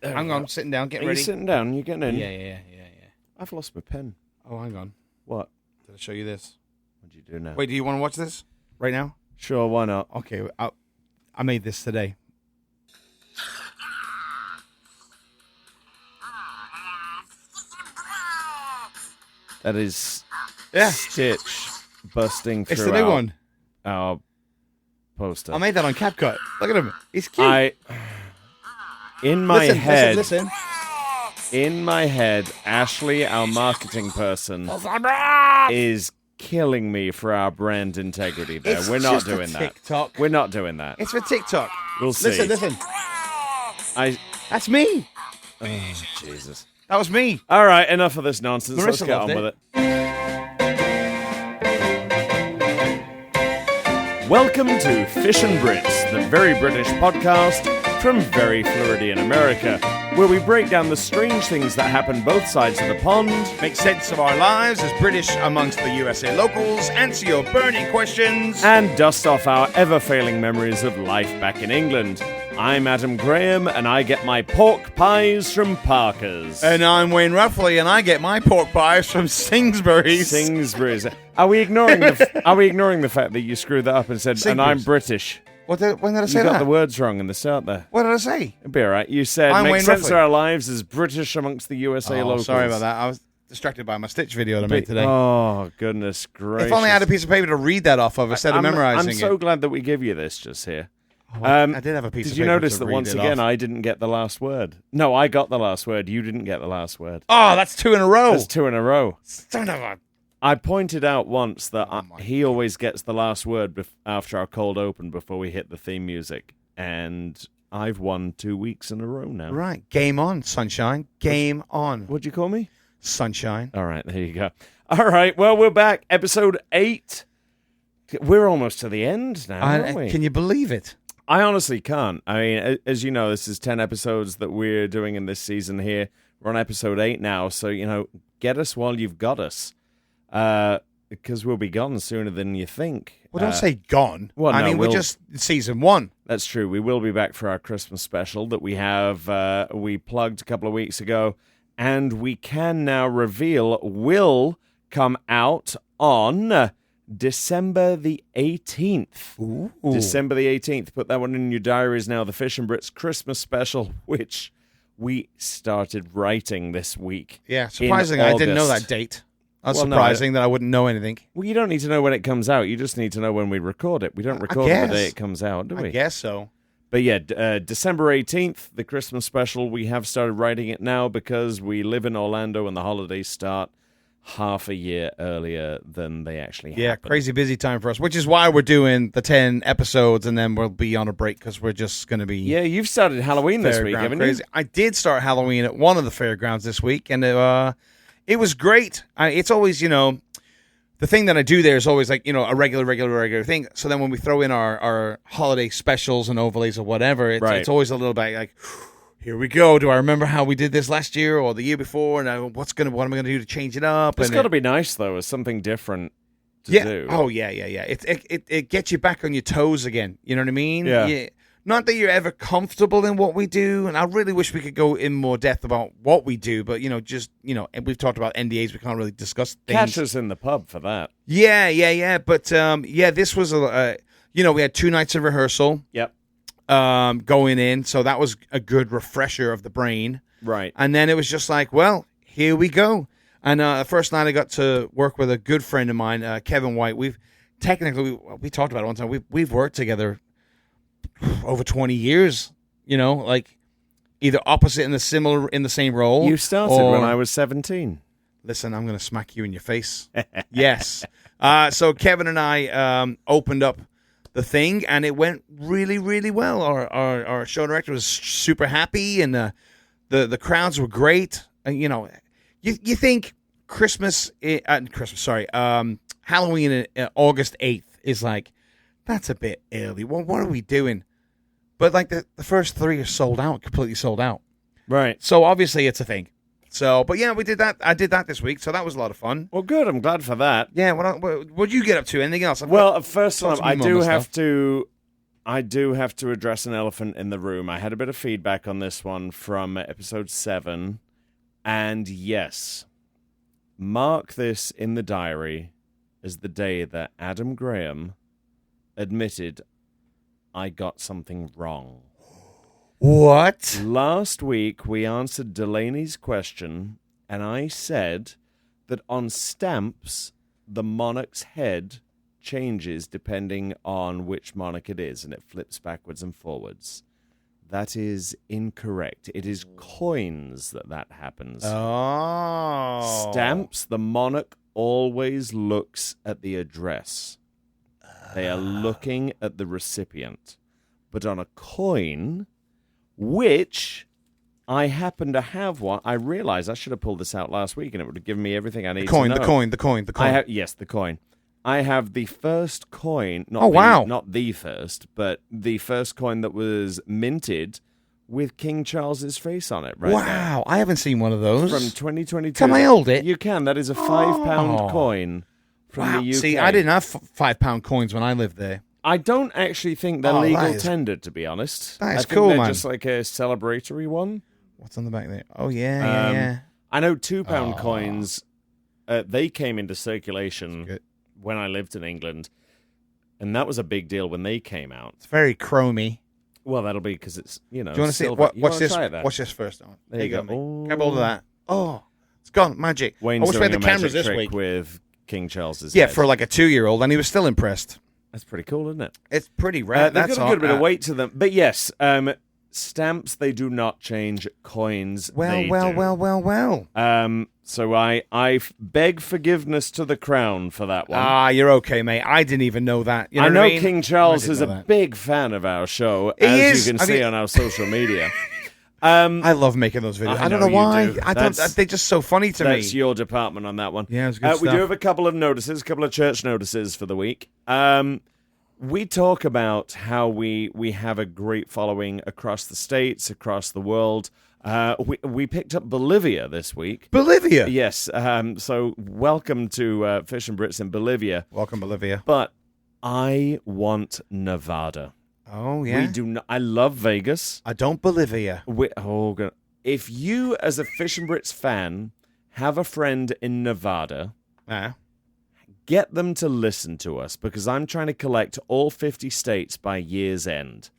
Hang on, I'm sitting down, getting Are ready. you sitting down? You getting in? Yeah. I've lost my pen. Oh, hang on. What? Did I show you this? What do you do now? Wait, do you want to watch this right now? Sure, why not? Okay, I made this today. That is Yeah. Stitch busting through It's the new one. our poster. I made that on CapCut. Look at him. He's cute. In my head, Listen. in my head, Ashley, our marketing person, is killing me for our brand integrity there. It's We're not just a doing that. TikTok. We're not doing that. It's for TikTok. We'll see. Listen. I. That's me. Oh, Jesus. That was me. All right, enough of this nonsense. Let's Marissa get on loved with it. Welcome to Fish and Brits, the very British podcast from very Floridian America, where we break down the strange things that happen both sides of the pond, Make sense of our lives as British amongst the USA locals, answer your burning questions. and dust off our ever-failing memories of life back in England. I'm Adam Graham, and I get my pork pies from Parker's. And I'm Wayne Ruffley, and I get my pork pies from Sainsbury's. Sainsbury's. Are we ignoring the fact that you screwed that up and said, and I'm Sainsbury's. British? When did I You say got that? the words wrong in the start there. What did I say? It'll be all right. You said, I'm make Wayne sense Ruffley. of our lives as British amongst the USA locals. Sorry about that. I was distracted by my Stitch video that I made today. Oh, goodness gracious. If only I had a piece of paper to read that off of instead of memorizing I'm so it. glad that we give you this just here. I did have a piece of Did paper you notice to that read once it again off. I didn't get the last word? No, I got the last word. You didn't get the last word. Oh, that's two in a row. That's two in a row. Son of a... I pointed out once that he always gets the last word after our cold open before we hit the theme music. And I've won 2 weeks in a row now. Right. Game on, sunshine. Game on. What'd you call me? Sunshine. All right, there you go. All right, well, we're back. Episode 8. We're almost to the end now, aren't we? Can you believe it? I honestly can't. I mean, as you know, this is 10 episodes that we're doing in this season here. We're on episode 8 now, so, get us while you've got us. Because we'll be gone sooner than you think. Well, don't say gone. well, I no, mean, we're we'll- just season 1. That's true. We will be back for our Christmas special that we plugged a couple of weeks ago, and we can now reveal will come out on December the 18th. Ooh. December the 18th. Put that one in your diaries now. The Fish and Brits Christmas special, which we started writing this week. Yeah, surprising. I didn't know that date. That's Well, no, surprising that I wouldn't know anything. Well, you don't need to know when it comes out. You just need to know when we record it. We don't record it the guess. day it comes out, do we? I guess so. But yeah, December 18th, the Christmas special. We have started writing it now because we live in Orlando and the holidays start half a year earlier than they actually happen. Yeah, crazy busy time for us, which is why we're doing the 10 episodes and then we'll be on a break because we're just going to be... Yeah, you've started Halloween this week, fairground haven't crazy. you? I did start Halloween at one of the fairgrounds this week, and it was great. It's always, the thing that I do there is always like, a regular thing. So then when we throw in our holiday specials and overlays or whatever, it's always a little bit like, here we go. Do I remember how we did this last year or the year before? And what am I going to do to change it up? It's And got to be nice, though, as something different to do. Oh, yeah. It gets you back on your toes again. You know what I mean? Yeah. Not that you're ever comfortable in what we do, and I really wish we could go in more depth about what we do, but, and we've talked about NDAs, we can't really discuss things. Catch us in the pub for that. Yeah. But, this was, we had 2 nights of rehearsal Yep. going in, so that was a good refresher of the brain. Right. And then it was just like, well, here we go. And the first night I got to work with a good friend of mine, Kevin White. We talked about it one time. We've worked together over 20 years, like either opposite in the same role. You started when I was 17. Listen, I'm going to smack you in your face. Yes. So Kevin and I opened up the thing, and it went really, really well. Our show director was super happy, and the crowds were great. And, you think Halloween August 8th is like, that's a bit early. Well, what are we doing? But like the first 3 are sold out, completely sold out. Right. So obviously it's a thing. So, but yeah, we did that. I did that this week, so that was a lot of fun. Well, good. I'm glad for that. Yeah. What'd you get up to? Anything else? Well, first of all, I do have to I do have to address an elephant in the room. I had a bit of feedback on this one from episode 7. And yes, mark this in the diary as the day that Adam Graham admitted I got something wrong. What? Last week, we answered Delaney's question, and I said that on stamps, the monarch's head changes depending on which monarch it is, and it flips backwards and forwards. That is incorrect. It is coins that happens. Oh. Stamps, the monarch always looks at the address. They are looking at the recipient. But on a coin, which I happen to have one, I realized I should have pulled this out last week, and it would have given me everything I need to know. The coin. Yes, the coin. I have the first coin. Not the first, but the first coin that was minted with King Charles's face on it. Right wow, I haven't seen one of those from 2022. Can I hold it? You can. That is a £5 coin from the UK. See, I didn't have £5 coins when I lived there. I don't actually think they're legal tender, to be honest. That is I think cool, they're man. just like a celebratory one. What's on the back there? Oh, yeah. I know £2 coins, they came into circulation when I lived in England, and that was a big deal when they came out. It's very chromy. Well, that'll be because it's, Do you want to see it? Watch this. Watch this first. There you go. Grab hold of that. Oh, it's gone. Magic. Wayne's I wish we had doing the a cameras magic this trick week. with King Charles's Yeah, head. for like a 2-year-old, and he was still impressed. That's pretty cool, isn't it? It's pretty rare. They've got a good bit of weight to them. But yes, stamps, they do not change. Coins, they do. Well. So I beg forgiveness to the crown for that one. You're okay, mate. I didn't even know that. You know I know what I mean? King Charles is a big fan of our show, as you can see on our social media. I love making those videos. I don't know why. They're just so funny to me. That's your department on that one. Yeah, it was good We stuff. do have a couple of church notices for the week. We talk about how we have a great following across the states, across the world. We picked up Bolivia this week. Bolivia? Yes. So welcome to Fish and Brits in Bolivia. Welcome, Bolivia. But I want Nevada. Oh, yeah? We do not. I love Vegas. I don't Bolivia. If you, as a Fish and Brits fan, have a friend in Nevada, get them to listen to us, because I'm trying to collect all 50 states by year's end.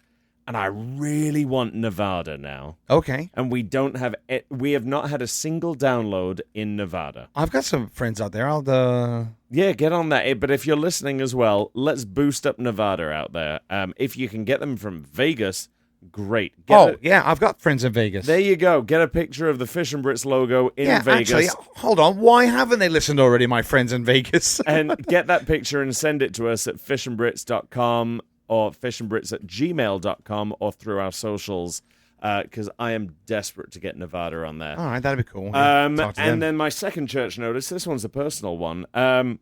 And I really want Nevada now. Okay. And we have not had a single download in Nevada. I've got some friends out there. Yeah, get on that. But if you're listening as well, let's boost up Nevada out there. If you can get them from Vegas, great. I've got friends in Vegas. There you go. Get a picture of the Fish and Brits logo in Vegas. Actually, hold on. Why haven't they listened already, my friends in Vegas? And get that picture and send it to us at fishandbrits.com or fishandbrits@gmail.com or through our socials, because I am desperate to get Nevada on there. All right, that'd be cool. Then my second church notice, this one's a personal one.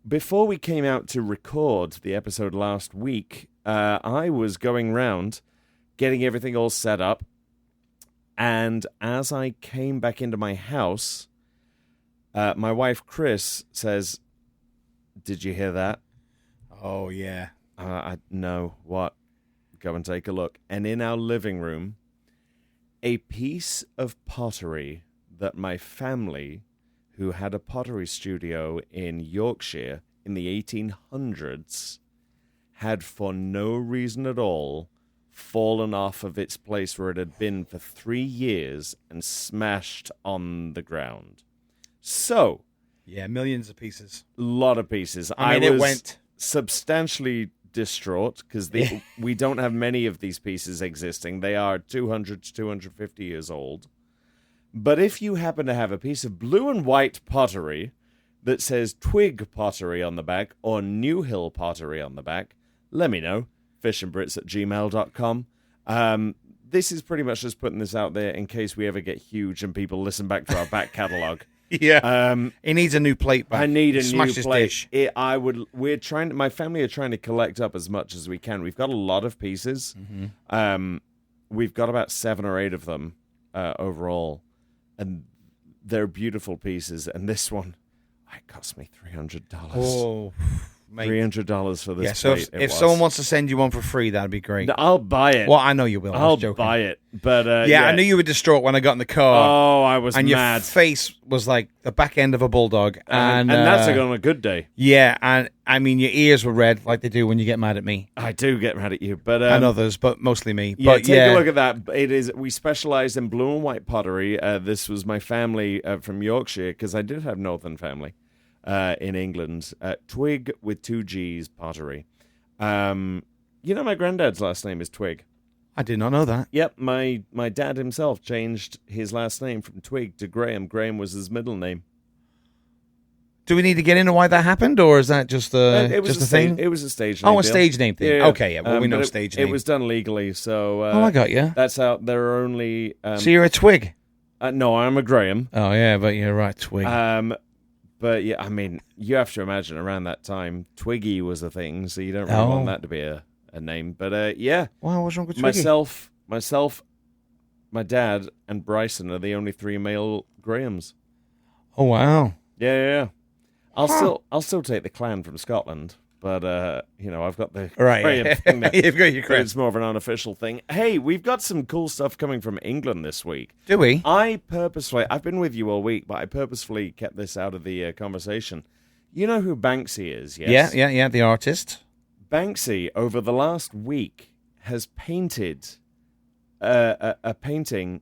Before we came out to record the episode last week, I was going round getting everything all set up, and as I came back into my house, my wife Chris says, "Did you hear that?" Oh, yeah. No, what? Go and take a look. And in our living room, a piece of pottery that my family, who had a pottery studio in Yorkshire in the 1800s, had for no reason at all fallen off of its place where it had been for 3 years and smashed on the ground. So, yeah, millions of pieces. A lot of pieces. I mean, it went substantially distraught because we don't have many of these pieces existing. They are 200 to 250 years old. But if you happen to have a piece of blue and white pottery that says Twig Pottery on the back or New Hill Pottery on the back, let me know. fishandbrits@gmail.com. This is pretty much just putting this out there in case we ever get huge and people listen back to our back catalogue. Yeah. He needs a new plate back. I need a Smash new his plate. dish. My family are trying to collect up as much as we can. We've got a lot of pieces. Mm-hmm. We've got about 7 or 8 of them overall, and they're beautiful pieces. And this one, it cost me $300. Oh, Mate. $300 for this. Yeah, so plate, if someone wants to send you one for free, that'd be great. No, I'll buy it. Well, I know you will. I'll joking. buy it. But yeah, I knew you were distraught when I got in the car. Oh, I was and mad. your face was like the back end of a bulldog. And that's like on a good day. Yeah, and I mean, your ears were red like they do when you get mad at me. I do get mad at you, but and others, but mostly me. Yeah, but take a look at that. We specialize in blue and white pottery. This was my family from Yorkshire, because I did have northern family in England. Twig with 2 G's pottery. You know, my granddad's last name is Twig. I did not know that. Yep, my dad himself changed his last name from Twig to Graham. Graham was his middle name. Do we need to get into why that happened, or is that just a thing? It was a stage name. Oh, a stage name thing. Yeah. Okay, yeah. Well, we know stage name. It was done legally, so. I got you. That's how there are only. So you're a Twig? No, I'm a Graham. Oh yeah, but you're right, Twig. But yeah, I mean, you have to imagine around that time, Twiggy was a thing, so you don't really want that to be a name. But yeah. Wow, what's wrong with Twiggy? Myself, my dad, and Bryson are the only 3 male Grahams. Oh wow. Yeah. I'll still take the clan from Scotland, but I've got the Graham thing there. You've got your clan. It's more of an unofficial thing. Hey, we've got some cool stuff coming from England this week. Do we? I've been with you all week, but I purposefully kept this out of the conversation. You know who Banksy is, yes? Yeah, the artist. Banksy, over the last week, has painted a painting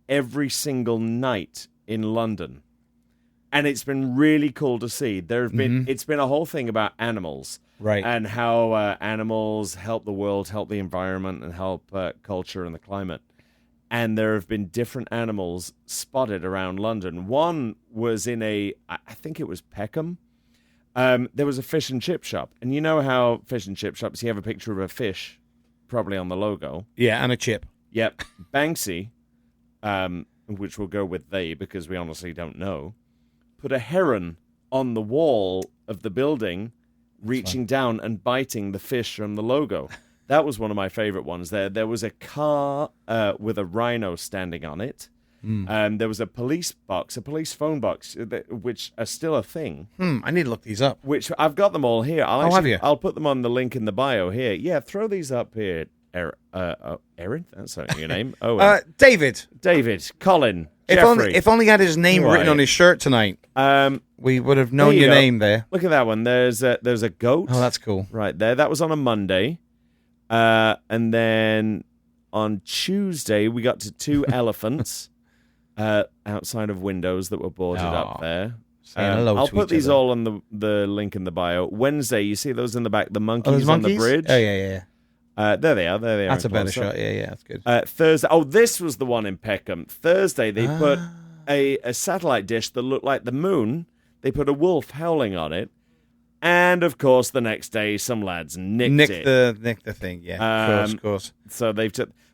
every single night in London. And it's been really cool to see. It's been a whole thing about animals. Right. And how animals help the world, help the environment, and help culture and the climate. And there have been different animals spotted around London. One was I think it was Peckham. There was a fish and chip shop. And you know how fish and chip shops, you have a picture of a fish, probably on the logo. Yeah, and a chip. Yep. Banksy, which will go with they because we honestly don't know, put a heron on the wall of the building, reaching down and biting the fish from the logo. That was one of my favorite ones there. There was a car with a rhino standing on it. There was a police phone box, which are still a thing. I need to look these up. Which I've got them all here. Have you? I'll put them on the link in the bio here. Yeah, throw these up here. Erin? That's not your name. Oh, David, Colin, Jeffrey. If only he had his name written on his shirt tonight, we would have known your name there. Look at that one. There's a goat. Oh, that's cool. Right there. That was on a Monday. And then on Tuesday, we got to 2 elephants outside of windows that were boarded up there. I'll put these all on the link in the bio. Wednesday, you see those in the back, the monkeys on the bridge? Oh, yeah. There they are. That's a better shot. Yeah, that's good. Thursday. Oh, this was the one in Peckham. Thursday, they put a satellite dish that looked like the moon. They put a wolf howling on it. And, of course, the next day, some lads nicked it. Nick the thing, yeah. Of course. So they've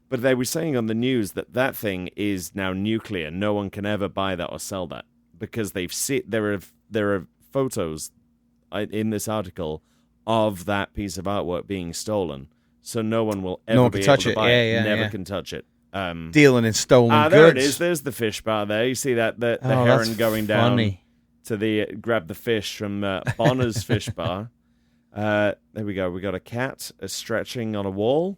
but they were saying on the news that thing is now nuclear. No one can ever buy that or sell that because there are photos in this article of that piece of artwork being stolen. So no one will ever be able to buy it. Never can touch it. Dealing in stolen goods. There it is. There's the fish bar there. You see that the heron going down to grab the fish from Bonner's fish bar. There we go. We got a cat stretching on a wall.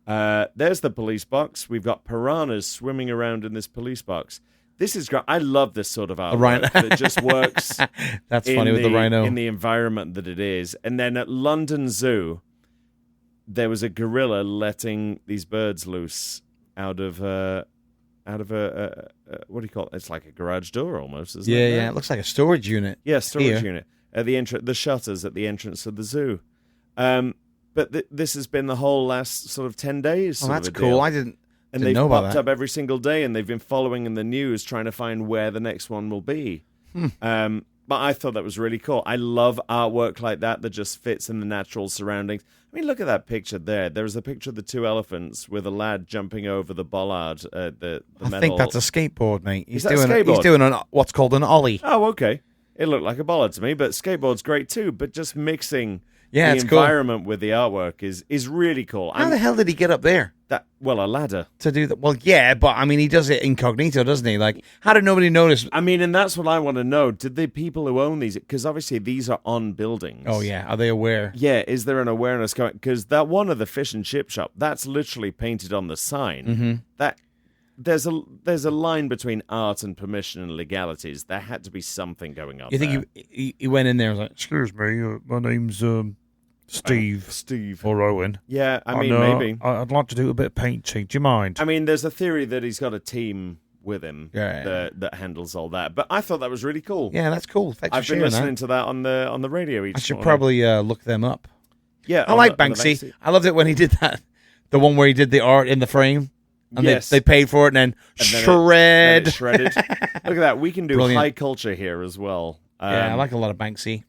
There's the police box. We've got piranhas swimming around in this police box. This is great. I love this sort of artwork that just works. That's funny with the rhino. In the environment that it is. And then at London Zoo, there was a gorilla letting these birds loose out of a what do you call it? It's like a garage door almost, isn't it? Yeah. It looks like a storage unit. Yeah, storage unit. At the shutters at the entrance of the zoo. But this has been the whole last sort of 10 days. Oh, that's cool. I didn't And they've know popped up every single day, and they've been following in the news trying to find where the next one will be. But I thought that was really cool. I love artwork like that just fits in the natural surroundings. I mean, look at that picture there. There's a picture of the 2 elephants with a lad jumping over the bollard. I think that's a skateboard, mate. He's doing what's called an ollie. Oh, okay. It looked like a bollard to me, but skateboard's great too. But just mixing Yeah, the it's cool. environment with the artwork is really cool. How the hell did he get up there a ladder. to do that? Well, yeah, but I mean, he does it incognito, doesn't he? Like, how did nobody notice? I mean, and that's what I want to know. Did the people who own these, because obviously these are on buildings. Oh, yeah. Are they aware? Yeah, is there an awareness going? Because that one of the fish and chip shop, that's literally painted on the sign. Mm-hmm. That there's a line between art and permission and legalities. There had to be something going on. You think he went in there and was like, excuse me, my name's Steve. Steve. Or Owen. Yeah, I mean, maybe. I'd like to do a bit of painting. Do you mind? I mean, there's a theory that he's got a team with him that handles all that. But I thought that was really cool. Yeah, that's cool. Thanks I've for been sharing listening that. to that on the radio each I should morning. probably look them up. Yeah, I like Banksy. I loved it when he did that. The one where he did the art in the frame. And yes. they paid for it and then then it shredded. Look at that. We can do Brilliant. high culture here as well. Yeah, I like a lot of Banksy.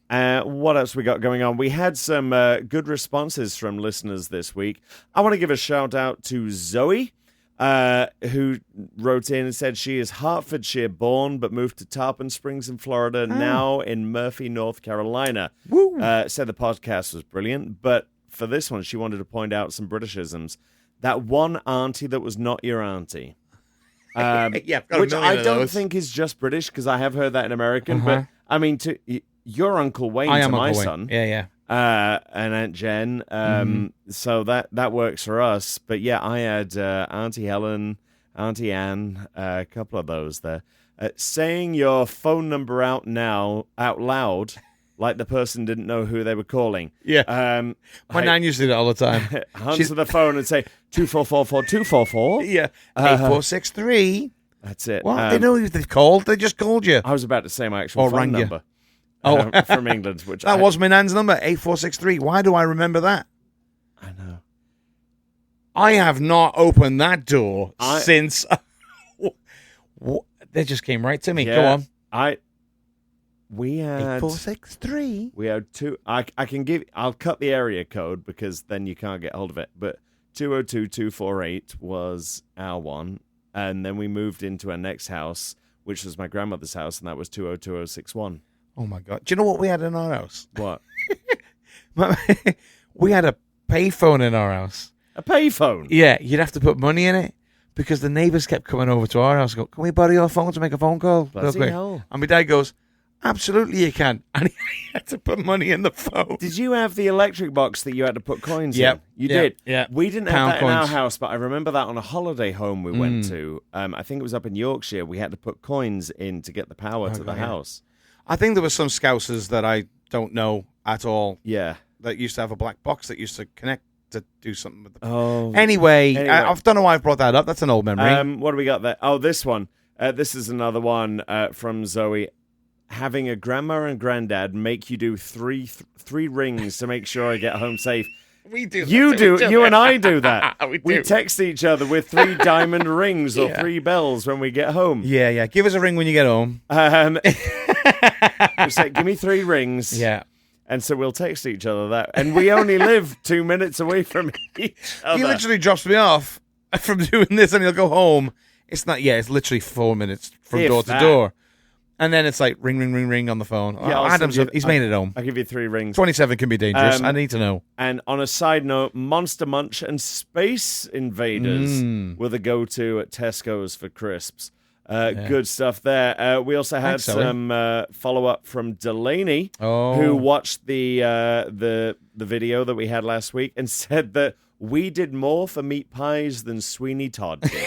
What else we got going on? We had some good responses from listeners this week. I want to give a shout out to Zoe, who wrote in and said she is Hertfordshire born but moved to Tarpon Springs in Florida, now in Murphy, North Carolina. Woo! Said the podcast was brilliant, but for this one, she wanted to point out some Britishisms. That one auntie that was not your auntie. Yeah, which I don't think is just British, because I have heard that in American. But I mean, to your Uncle Wayne to my son, yeah, and Aunt Jen. So that works for us. But yeah, I had Auntie Helen, Auntie Anne, a couple of those there. Saying your phone number out loud. Like the person didn't know who they were calling. Yeah. My nan used to do that all the time. Answer the phone and say 2444-244. Yeah. 8463. That's it. What? They know who they've called. They just called you. I was about to say my actual phone number. From England. Which that was my nan's number, 8463. Why do I remember that? I know. I have not opened that door since... They just came right to me. Yeah, Go on. We had 8463. We had two. I'll cut the area code because then you can't get hold of it. But 202248 was our one, and then we moved into our next house, which was my grandmother's house, and that was 202061. Oh my god! Do you know what we had in our house? What? We had a payphone in our house. A payphone? Yeah, you'd have to put money in it because the neighbours kept coming over to our house. And go, can we borrow your phone to make a phone call? Bloody hell. And my dad goes, absolutely you can. And he had to put money in the phone. Did you have the electric box that you had to put coins in? You did? Yeah. We didn't Pound have that in our coins. house, but I remember that on a holiday home we went to. I think it was up in Yorkshire. We had to put coins in to get the power to the house. I think there were some Scousers that I don't know at all. Yeah. That used to have a black box that used to connect to do something with the... Oh. Anyway. I don't know why I brought that up. That's an old memory. What do we got there? Oh, this one. This is another one from Zoe. Having a grandma and granddad make you do three rings to make sure I get home safe. We do. You and I do that. We text each other with 3 diamond rings or 3 bells when we get home. Yeah. Give us a ring when you get home. Just say, give me 3 rings. Yeah. And so we'll text each other that. And we only live 2 minutes away from each other. He literally drops me off from doing this and he'll go home. It's not, it's literally 4 minutes from door to door. And then it's like ring, ring, ring, ring on the phone. Yeah, He's made it home. I'll give you 3 rings. 27 can be dangerous. I need to know. And on a side note, Monster Munch and Space Invaders were the go-to at Tesco's for crisps. Good stuff there. We also had some follow-up from Delaney, who watched the video that we had last week and said that we did more for meat pies than Sweeney Todd did.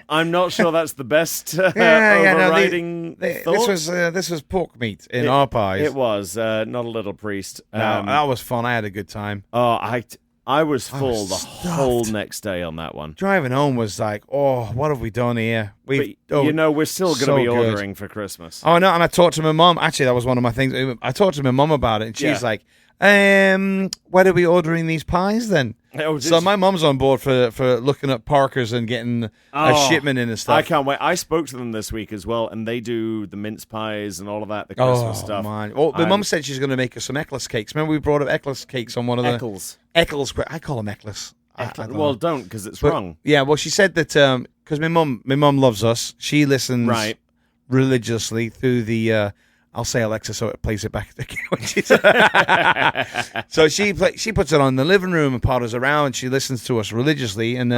I'm not sure that's the best overriding thought. This was pork meat in our pies. It was not a little priest. No, that was fun. I had a good time. Oh, I was full the whole next day on that one. Driving home was like, oh, what have we done here? We're still going to be ordering for Christmas. Oh no, and I talked to my mum. Actually, that was one of my things. I talked to my mum about it, and she's like, when are we ordering these pies then? So my mum's on board for looking at Parker's and getting a shipment in and stuff. I can't wait. I spoke to them this week as well, and they do the mince pies and all of that, the Christmas stuff. Man. Well, my mum said she's going to make us some Eccles cakes. Remember we brought up Eccles cakes on one of the... Eccles. I call them Eccles. Well, don't, because it's wrong. Yeah, well, she said that because my mum loves us. She listens religiously through the I'll say Alexa so it plays it back. So she puts it on in the living room and potters around. She listens to us religiously. And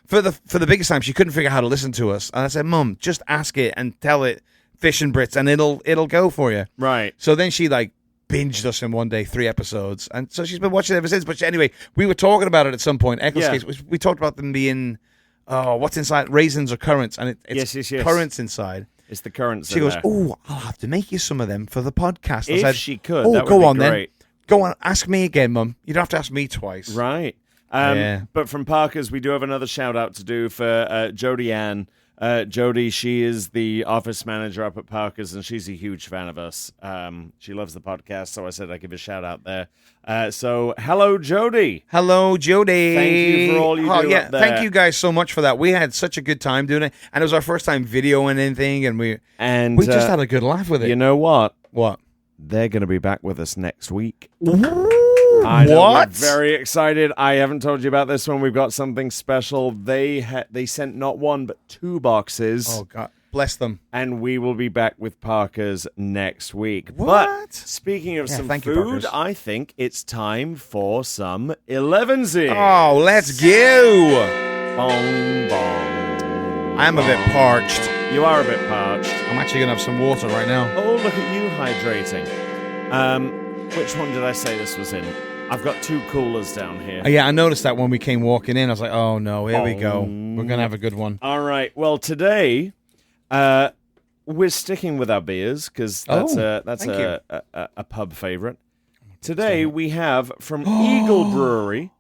for the biggest time, she couldn't figure out how to listen to us. And I said, Mum, just ask it and tell it Fish and Brits, and it'll go for you. Right. So then she binged us in one day, 3 episodes, and so she's been watching it ever since. But anyway, we were talking about it at some point. Eccles case, we talked about them being what's inside, raisins or currants, and it's yes. currants inside. It's the currants. She goes, "Oh, I'll have to make you some of them for the podcast." I if said, she could, "Oh, that go would on be great. then. Go on, ask me again, Mum. You don't have to ask me twice." Right. But from Parker's, we do have another shout out to do for Jody Ann. Jody, she is the office manager up at Parker's, and she's a huge fan of us. She loves the podcast, so I said I'd give a shout out there. So, hello, Jody. Hello, Jody. Thank you for all you do up there. Thank you guys so much for that. We had such a good time doing it, and it was our first time videoing anything, and we just had a good laugh with it. You know what? What? They're going to be back with us next week. I know, what? We're very excited. I haven't told you about this one. We've got something special. They sent not 1 but 2 boxes. Oh God, bless them. And we will be back with Parker's next week. What? But speaking of some thank you, food, Parker's. I think it's time for some 11sies. Oh, let's go. Bong bong. I'm a bit parched. You are a bit parched. I'm actually gonna have some water right now. Oh, look at you hydrating. Which one did I say this was in? I've got 2 coolers down here. Yeah, I noticed that when we came walking in. I was like, oh no, here we go. We're going to have a good one. All right. Well, today, we're sticking with our beers because that's a pub favorite. Today, we have from Eagle Brewery,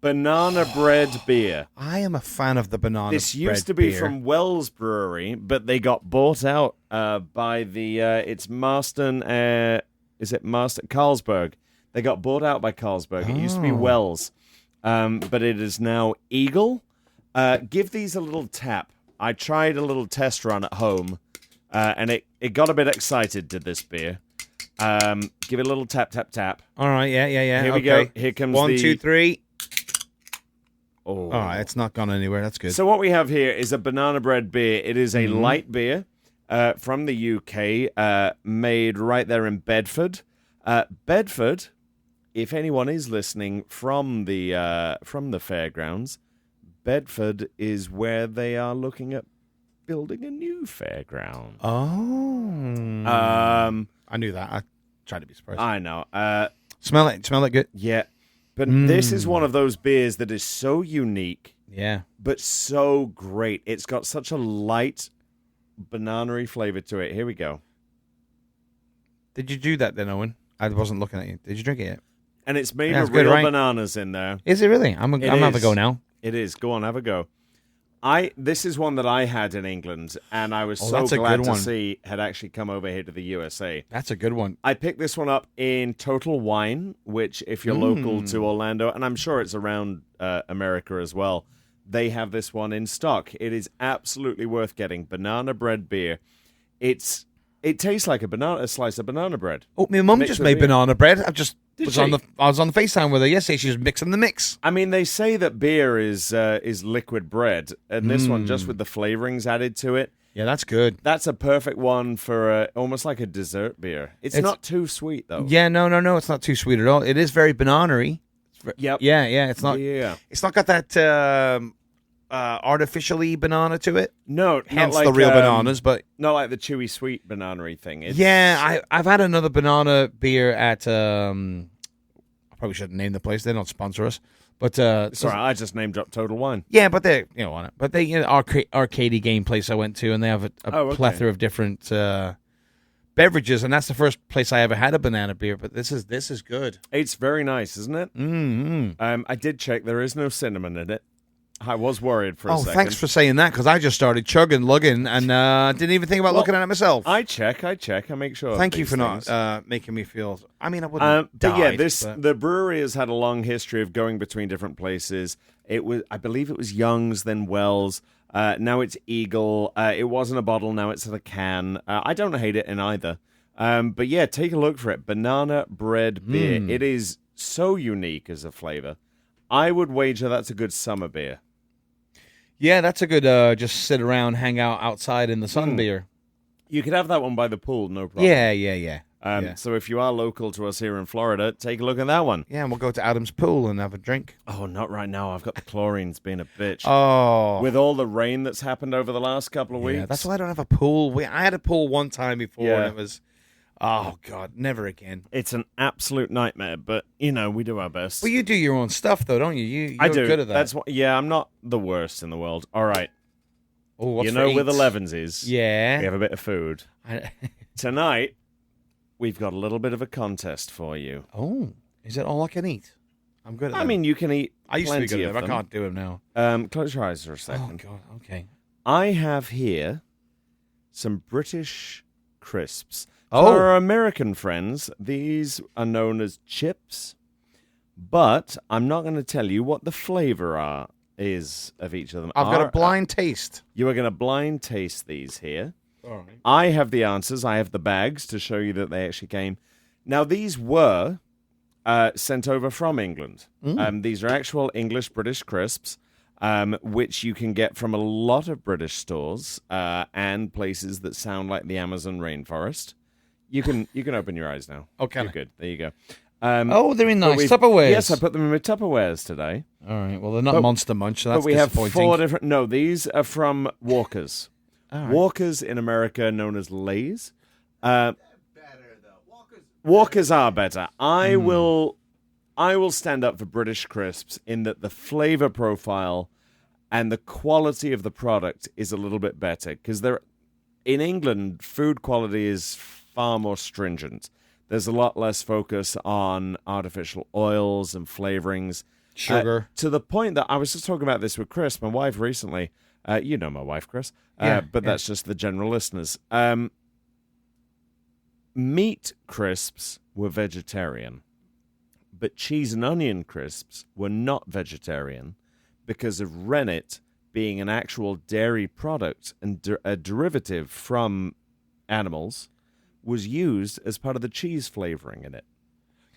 Banana Bread Beer. I am a fan of the banana bread This used to be beer. from Wells Brewery, but they got bought out by it's Marston, is it Marston? Carlsberg. They got bought out by Carlsberg. It used to be Wells, but it is now Eagle. Give these a little tap. I tried a little test run at home, and it got a bit excited, did this beer. Give it a little tap, tap, tap. All right, yeah. Here we go. Here comes 1, 2, 3. Oh, it's not gone anywhere. That's good. So what we have here is a banana bread beer. It is a light beer from the UK, made right there in Bedford. Bedford, if anyone is listening from the fairgrounds, Bedford is where they are looking at building a new fairground. Oh, I knew that. I tried to be surprised. I know. Smell it good. Yeah, but this is one of those beers that is so unique. Yeah, but so great. It's got such a light banana-y flavor to it. Here we go. Did you do that then, Owen? I wasn't looking at you. Did you drink it yet? And it's made Yeah, of it's good, real right? bananas in there. Is it really? I'm gonna have a go now. It is. Go on, have a go. This is one that I had in England, and I was so that's a glad good to one. see had actually come over here to the USA. That's a good one. I picked this one up in Total Wine, which, if you're local to Orlando, and I'm sure it's around America as well, they have this one in stock. It is absolutely worth getting. Banana bread beer. It tastes like a slice of banana bread. Oh, my mum Mixed just with made beer. banana bread. I was she? on the FaceTime with her yesterday. She was mixing the mix. I mean, they say that beer is liquid bread, and this one just with the flavorings added to it. Yeah, that's good. That's a perfect one for almost like a dessert beer. It's not too sweet though. Yeah, no, it's not too sweet at all. It is very banana-y. Yep. Yeah, it's not. Yeah. It's not got that artificially banana to it. No, Hence not like the real bananas, but not like the chewy sweet banana-y thing. I've had another banana beer at I probably shouldn't name the place. They don't sponsor us, but sorry, I just name dropped Total Wine. yeah, but they on it. But they arcadey game place I went to, and they have a plethora of different beverages, and that's the first place I ever had a banana beer. But this is good. It's very nice, isn't it? Mm-hmm. I did check. There is no cinnamon in it. I was worried for a second. Thanks for saying that, because I just started lugging, and didn't even think about looking at it myself. I check. I make sure. Thank you for not making me feel. I mean, I wouldn't. But yeah, the brewery has had a long history of going between different places. I believe it was Young's, then Wells. Now it's Eagle. It was in a bottle. Now it's in a can. I don't hate it in either. But yeah, take a look for it. Banana bread beer. It is so unique as a flavor. I would wager that's a good summer beer. Yeah, that's a good just sit around, hang out outside in the sun beer. You could have that one by the pool, no problem. Yeah. So if you are local to us here in Florida, take a look at that one. Yeah, and we'll go to Adam's pool and have a drink. Oh, not right now. I've got the chlorines being a bitch. Oh. With all the rain that's happened over the last couple of weeks. Yeah, that's why I don't have a pool. I had a pool one time before, and it was, oh, God, never again. It's an absolute nightmare, but, we do our best. Well, you do your own stuff, though, don't you? You're I do. good at that. That's what. Yeah, I'm not the worst in the world. All right. Oh, what's where for the eats? Levens is. Yeah. We have a bit of food. Tonight, we've got a little bit of a contest for you. Oh, is it all I can eat? I'm good at that. I mean, you can eat I used to be good plenty at of them. I them. can't do them now. Close your eyes for a Oh, second. God, okay. I have here some British crisps. Oh. For our American friends, these are known as chips, but I'm not going to tell you what the flavor is of each of them. I've got a blind taste. You are going to blind taste these here. All right. I have the answers. I have the bags to show you that they actually came. Now, these were sent over from England. These are actual English-British crisps, which you can get from a lot of British stores and places that sound like the Amazon rainforest. You can open your eyes now. Okay. You're good. There you go. They're in nice we've- Tupperwares. Yes, I put them in my Tupperwares today. All right. Well, they're not Monster Munch, so that's But we have disappointing. 4 different... No, these are from Walker's. All right. Walker's in America known as Lay's. Walker's are better. I will stand up for British crisps in that the flavor profile and the quality of the product is a little bit better because in England food quality is far more stringent. There's a lot less focus on artificial oils and flavorings. Sugar. To the point that I was just talking about this with Chris, my wife, recently. You know my wife, Chris. But that's just the general listeners. Meat crisps were vegetarian, but cheese and onion crisps were not vegetarian because of rennet being an actual dairy product and a derivative from animals was used as part of the cheese flavoring in it.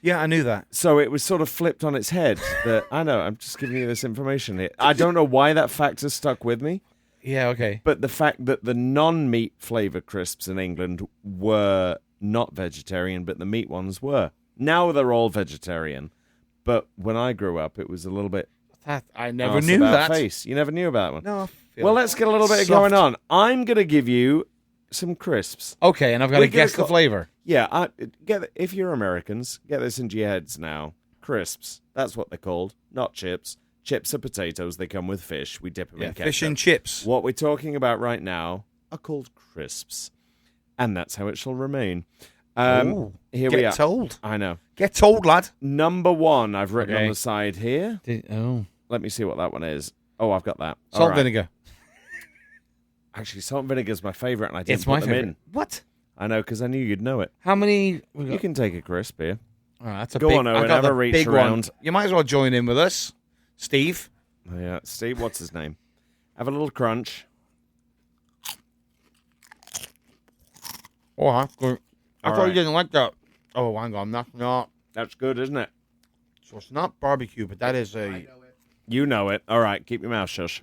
Yeah, I knew that. So it was sort of flipped on its head. I know, I'm just giving you this information here. I don't know why that fact has stuck with me. Yeah, okay. But the fact that the non-meat flavor crisps in England were not vegetarian, but the meat ones were. Now they're all vegetarian. But when I grew up, it was a little bit... I never arse knew about that. face. You never knew about one. No. Well, let's get a little bit soft. going on. I'm going to give you some crisps. Okay, and I've got to guess the flavor. Yeah, if you're Americans, get this into your heads now. Crisps. That's what they're called, not chips. Chips are potatoes. They come with fish. We dip them in ketchup. Fish and chips. What we're talking about right now are called crisps. And that's how it shall remain. Here we are. Get told. I know. Get told, lad. Number 1, I've written on Okay. the side here. Let me see what that one is. Oh, I've got that. All Salt right. vinegar. Actually, salt and vinegar is my favorite, and I didn't It's my put them favorite. in. What? I know, because I knew you'd know it. How many? You can take a crisp here. Oh, that's a Go big, on, Owen, I got have a the reach big around. One. You might as well join in with us, Steve. Oh, yeah, Steve, what's his name? Have a little crunch. Oh, that's good. I All thought you right. didn't like that. Oh, hang on. That's not. That's good, isn't it? So it's not barbecue, but that is a. You know it. All right, keep your mouth shush.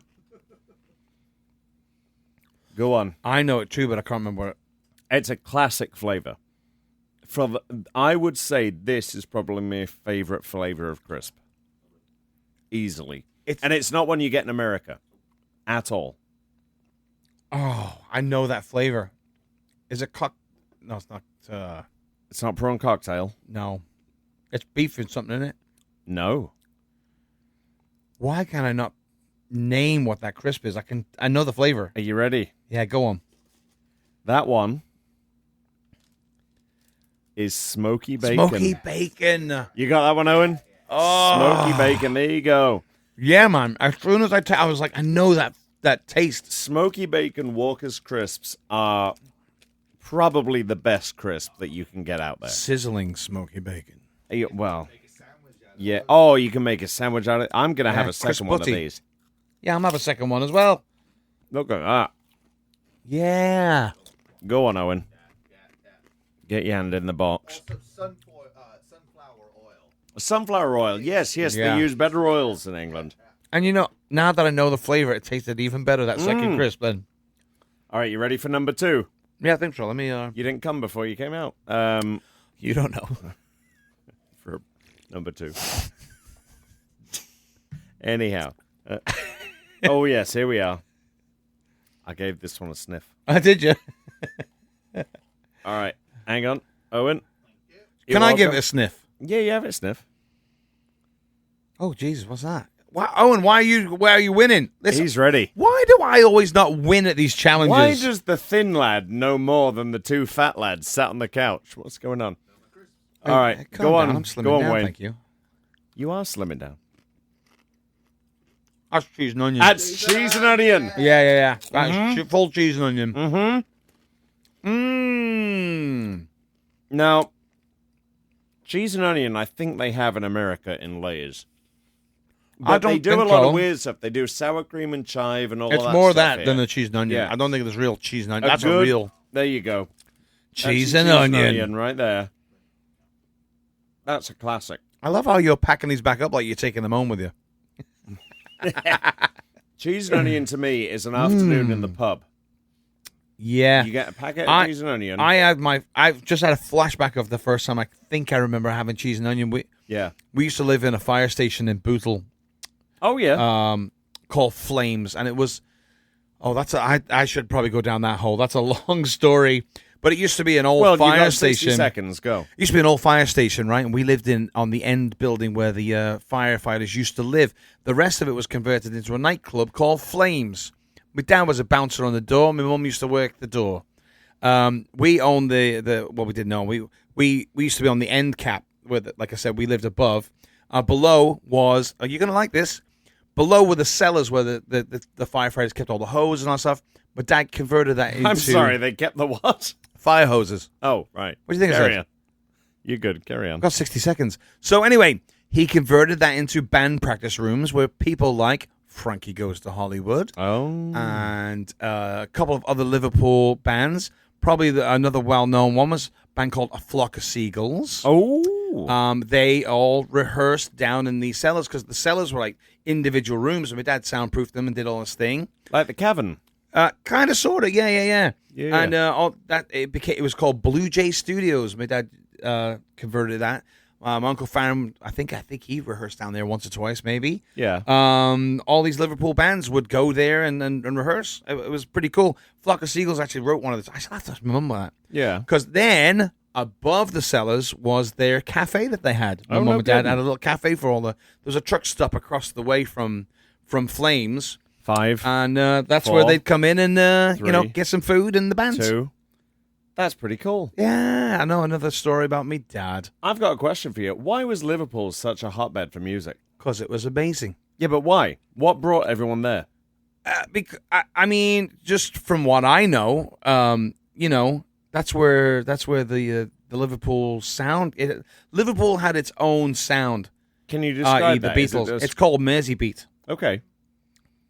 Go on. I know it too, but I can't remember it. It's a classic flavor. I would say this is probably my favorite flavor of crisp. Easily. And it's not one you get in America. At all. Oh, I know that flavor. Is it No, it's not. It's not prawn cocktail. No. It's beef and something in it. No. Why can I not name what that crisp is? I know the flavor. Are you ready? Yeah, go on. That one is smoky bacon. Smoky bacon. You got that one, Owen? Oh. Smoky bacon. There you go. Yeah, man. As soon as I was like, I know that taste. Smoky bacon Walker's crisps are probably the best crisp that you can get out there. Sizzling smoky bacon. Well, yeah. Oh, you can make a sandwich out of it. I'm going to have a crisp second one of butty. these. Yeah, I'm have a second one as well. Look at that. Yeah. Go on, Owen. Get your hand in the box. Sunflower oil. Sunflower oil. Yes, Yeah. they use better oils in England. And now that I know the flavor, it tasted even better, that second crisp then. All right, you ready for number 2? Yeah, I think so. Let me. You didn't come before you came out. You don't know. For number 2. Anyhow. Oh, yes, here we are. I gave this one a sniff. Did you? All right. Hang on. Owen. Can I give it a sniff? Yeah, you have it a sniff. Oh, Jesus, what's that? Why, Owen, why are you winning? Listen, He's ready. why do I always not win at these challenges? Why does the thin lad know more than the 2 fat lads sat on the couch? What's going on? All right, Calm go down. on. I'm slimming Go on, down, Wayne. thank you. You are slimming down. That's cheese and onion. That's cheese and onion. Yeah. That's full cheese and onion. Mm-hmm. Mmm. Now, cheese and onion, I think they have in America in layers. I But they don't do a think lot so. of weird stuff. They do sour cream and chive and all It's of that more of stuff that than here. the cheese and onion. Yeah. I don't think there's real cheese and onion. That's good- a real There you go. cheese That's and your onion. right there. That's a classic. I love how you're packing these back up like you're taking them home with you. Cheese and onion to me is an afternoon in the pub. Yeah. You get a packet of cheese and onion. I've just had a flashback of the first time I think I remember having cheese and onion. We used to live in a fire station in Bootle, Oh, yeah. called Flames, and it was. Oh, I should probably go down that hole. That's a long story, but it used to be an old well, fire you got 60 station. seconds. Go. It used to be an old fire station, right? And we lived on the end building where the firefighters used to live. The rest of it was converted into a nightclub called Flames. My dad was a bouncer on the door. My mum used to work the door. We owned well, we didn't own. We used to be on the end cap where, like I said, we lived above. Below was, you're going to like this, below were the cellars where the firefighters kept all the hoses and all that stuff. My dad converted that into... I'm sorry, they kept the what? Fire hoses. Oh, right. What do you think I Carry said? on. You're good. Carry on. I've got 60 seconds. So anyway, he converted that into band practice rooms where people like Frankie Goes to Hollywood Oh. and a couple of other Liverpool bands. Probably another well-known one was a band called A Flock of Seagulls. Oh. They all rehearsed down in the cellars because the cellars were like individual rooms, and my dad soundproofed them and did all this thing. Like the cavern. Kind of, sort of, yeah. Yeah. And all that it was called Blue Jay Studios. My dad converted that. My Uncle Farron, I think he rehearsed down there once or twice, maybe. Yeah. All these Liverpool bands would go there and rehearse. It was pretty cool. Flock of Seagulls actually wrote one of the. I still have to remember that. Yeah. Because then above the cellars was their cafe that they had. My Oh, mum no and dad kidding. had a little cafe for all the. There was a truck stop across the way from Flames, 5, and that's 4, where they'd come in and 3, get some food and the bands. 2. That's pretty cool. Yeah, I know another story about me dad. I've got a question for you. Why was Liverpool such a hotbed for music? Because it was amazing. Yeah, but why? What brought everyone there? I mean, just from what I know, that's where the Liverpool sound. Liverpool had its own sound. Can you describe The that? Is it Beatles. just- It's called Mersey Beat, Okay.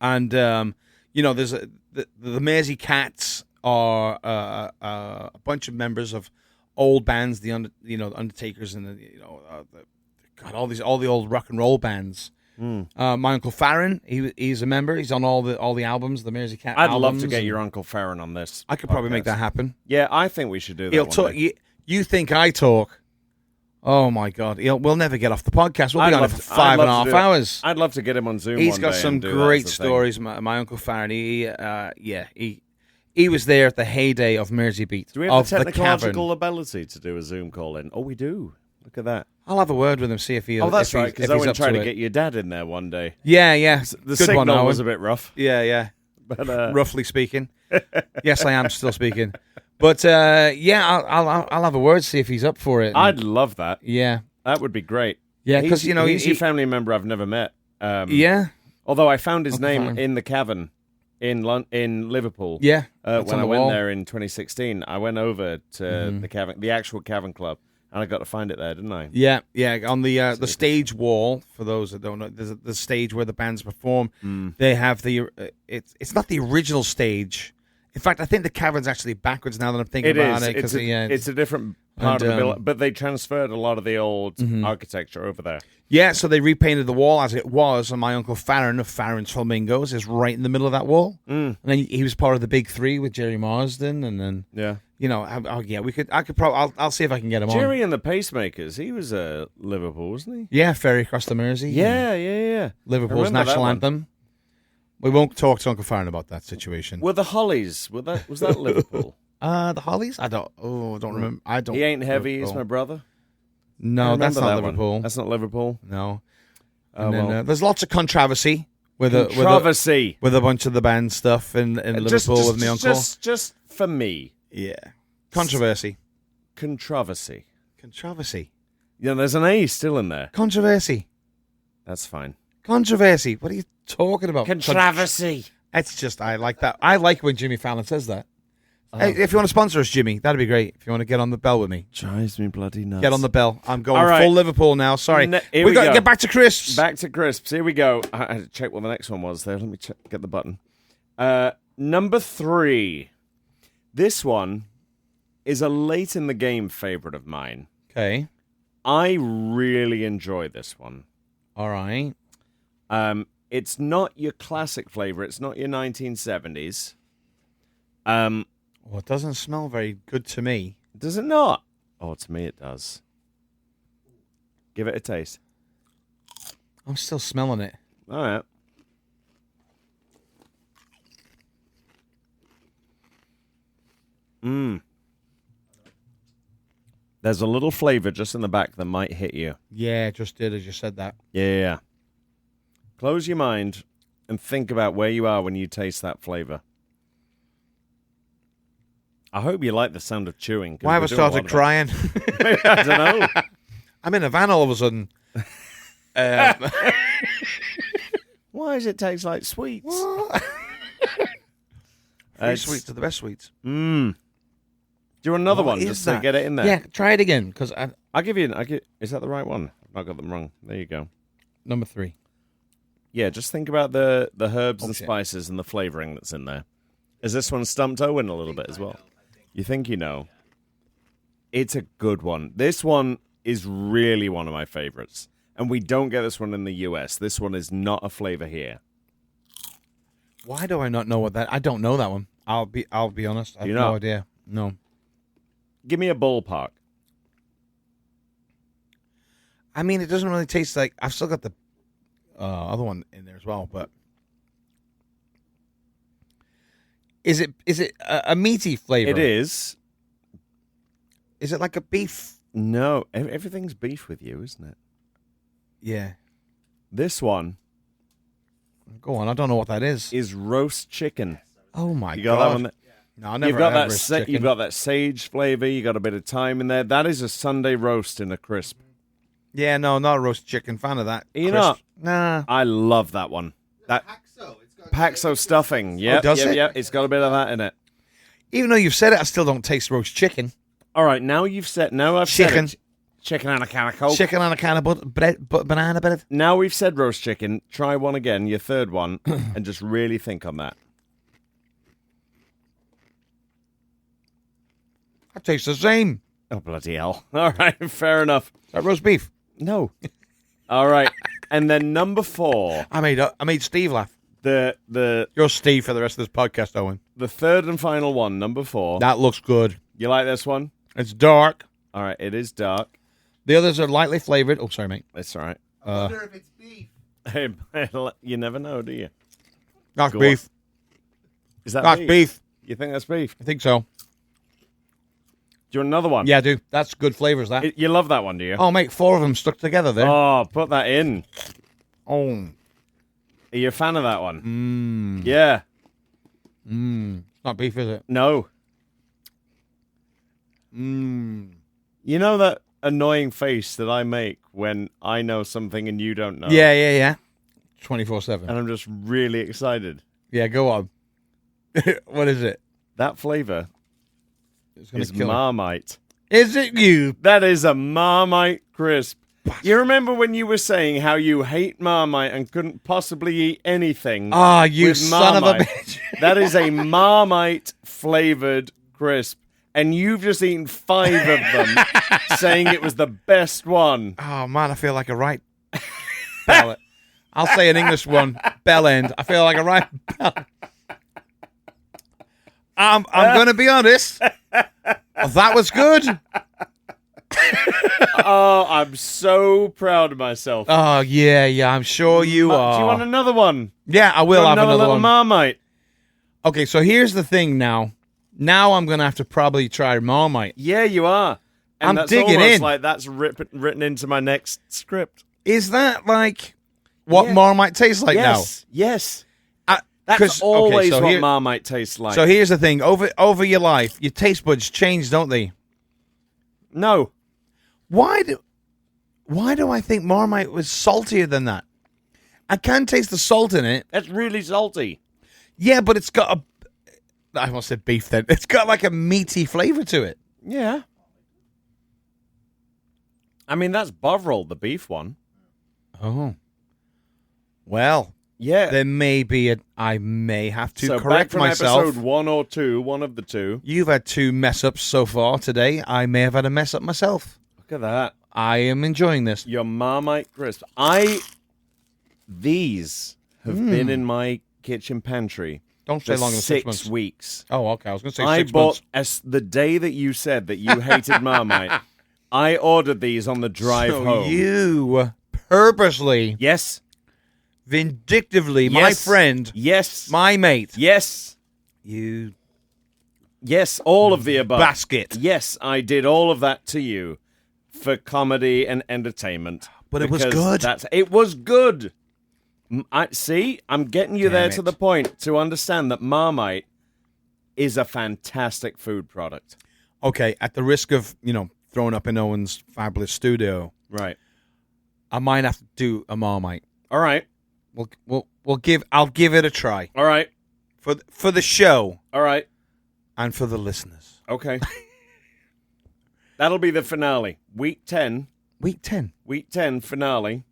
and there's the Mersey Cats are a bunch of members of old bands, the Undertakers and all the old rock and roll bands. My Uncle Farron, he's a member. He's on all the albums, the Mersey Cat I'd albums. love to get your Uncle Farron on this. I could probably make that happen. Yeah, I think we should do that. He'll one talk. day. You think I talk? Oh my God! We'll never get off the podcast. We'll be on it for I'd 5.5 love to do it. hours. I'd love to get him on Zoom. He's one got day some and do that great as a thing. stories. My Uncle Farron. He was there at the heyday of Mersey Beat. Do we have of the the technological Cavern. ability to do a Zoom call in? Oh, we do. Look at that. I'll have a word with him, see if he'll. Oh, that's if right, he's- because if he's Owen up tried to it. get your dad in there one day. Yeah. The Good signal one, Owen. was a bit rough. Yeah. But Roughly speaking. Yes, I am still speaking. But I'll have a word, see if he's up for it. I'd love that. Yeah. That would be great. Yeah, because he's your family member I've never met. Yeah. Although I found his Uncle name Farron. in the cavern in Liverpool. Yeah. When on I the went wall. there in 2016, I went over to the cavern, the actual cavern club, and I got to find it there, didn't I? Yeah. On the stage wall, for those that don't know, there's the stage where the bands perform. They have it's not the original stage. In fact, I think the cavern's actually backwards now that I'm thinking It about is. it. It's a different part And, of the building, but they transferred a lot of the old architecture over there. Yeah, so they repainted the wall as it was, and my Uncle Farron of Farron's Flamingos is right in the middle of that wall. And then he was part of the Big Three with Jerry Marsden, and then Yeah. I'll see if I can get him on. Jerry and the Pacemakers. He was Liverpool, wasn't he? Yeah, Ferry across the Mersey. Yeah. Liverpool's Remember that national one. anthem. We won't talk to Uncle Farron about that situation. Were the Hollies? Was that Liverpool? The Hollies? I don't remember. I don't. He ain't heavy. He's recall. my brother. I No, that's remember not that one. Liverpool. That's not Liverpool. No. Oh, And then, well. there's lots of controversy with Controversy. with a bunch of the band stuff in Liverpool with my uncle. Just for me. Yeah. Controversy. Controversy. Controversy. Yeah, there's an A still in there. Controversy. That's fine. Controversy. What are you talking about? Controversy. It's just, I like that. I like when Jimmy Fallon says that. Hey, if you want to sponsor us, Jimmy, that'd be great. If you want to get on the bell with me, Drives me bloody nuts. get on the bell. I'm going All right. full Liverpool now. Sorry. Here we we got to go. get back to crisps. Back to crisps. Here we go. I had to check what the next one was there. Let me get the button. Number 3. This one is a late in the game favorite of mine. Okay. I really enjoy this one. All right. It's not your classic flavor. It's not your 1970s. Well, it doesn't smell very good to me. Does it not? Oh, to me it does. Give it a taste. I'm still smelling it. All right. There's a little flavor just in the back that might hit you. Yeah, it just did as you said that. Yeah. Close your mind and think about where you are when you taste that flavor. I hope you like the sound of chewing. 'cause Why have I we're doing a lot started of crying? it. I don't know. I'm in a van all of a sudden. Why does it taste like sweets? Free sweets are the best sweets. Do you want another What one is just to that? get it in there? Yeah, try it again because I'll give you. Is that the right one? I've not got them wrong. There you go. number 3. Yeah, just think about the herbs and Okay. spices and the flavoring that's in there. Is this one stumped Owen a little bit as well? You think you know? It's a good one. This one is really one of my favorites. And we don't get this one in the US. This one is not a flavor here. Why do I not know what that? I don't know that one. I'll be honest. I have You no know? idea. No. Give me a ballpark. I mean, it doesn't really taste like. I've still got the other one in there as well, but is it a meaty flavor? It is. Is it like a beef? No, everything's beef with you, isn't it? Yeah. This one Go on. I don't know what that is. is roast chicken. Oh my You got god. that one? No, I never You've got had that. roast chicken. You've got that sage flavor. You got a bit of thyme in there. That is a Sunday roast in a crisp. Yeah, no, not a roast chicken. Fan of that. Are you Crisp. not? Nah. I love that one. That Paxo. It's got Paxo stuffing. Yeah, does it? Yeah, it's got a bit of that in it. Even though you've said it, I still don't taste roast chicken. All right, now you've said. Now I've Chicken. said it. Chicken and a can of Coke. Chicken on a can of banana bread. Now we've said roast chicken. Try one again, your third one, and just really think on that. That tastes the same. Oh, bloody hell. All right, fair enough. That roast beef. No. All right, and then number 4, I made Steve laugh. the You're Steve for the rest of this podcast, Owen. third and final one, number 4. That looks good. You like this one? It's dark. All right, it is dark. The others are lightly flavored. Oh, sorry, mate. It's all right. I wonder if it's beef. You never know, do you? That's Go beef. Is that That's beef. You think that's beef? I think so. Do you want another one? Yeah, I do. That's good flavors, that. You love that one, do you? Oh, mate, 4 of them stuck together there. Oh, put that in. Oh. Are you a fan of that one? Yeah. It's not beef, is it? No. You know that annoying face that I make when I know something and you don't know? Yeah. 24/7. And I'm just really excited. Yeah, go on. What is it? That flavor It's going is to kill me. Marmite. Is it you? That is a Marmite crisp. You remember when you were saying how you hate Marmite and couldn't possibly eat anything? Ah, you with son of a Marmite? bitch. That is a Marmite flavored crisp. And you've just eaten 5 of them, saying it was the best one. Oh, man, I feel like a right Bell. I'll say an English one. Bell end. I feel like a right bell. I'm going to be honest. That was good. Oh, I'm so proud of myself. Oh, yeah, I'm sure you are. Do you want another one? Yeah, I will have another little one. Marmite. Okay, so here's the thing now. Now I'm going to have to probably try Marmite. Yeah, you are. And I'm that's digging almost in. like that's written into my next script. Is that like what Yeah. Marmite tastes like Yes, yes. now? That's always so what here- Marmite tastes like. So here's the thing. Over your life, your taste buds change, don't they? no. Why do I think Marmite was saltier than that? I can taste the salt in it. That's really salty. Yeah, but it's got I almost said beef then. It's got like a meaty flavor to it. Yeah. I mean, that's Bovril, the beef one. Oh. Well, Yeah. there may be I may have to so back correct from myself. episode 1 or 2, one of the two. You've had 2 mess ups so far today. I may have had a mess up myself. Look at that. I am enjoying this. Your Marmite crisp. These have been in my kitchen pantry Don't say for longer than 6 months. 6 weeks. Oh, okay. I was going to say I 6 bought months. the day that you said that you hated Marmite. I ordered these on the drive So home. you purposely, Yes. vindictively, my Yes. friend, Yes. my mate, Yes. you Yes. All of the above. basket. Yes, I did all of that to you for comedy and entertainment. But it was because good. It was good. I'm getting you there Damn to it. the point to understand that Marmite is a fantastic food product. Okay, at the risk of, throwing up in Owen's fabulous studio, Right. I might have to do a Marmite. All right. I'll give it a try All right. for the show All right. and for the listeners. Okay. That'll be the finale. Week 10 Week 10. finale.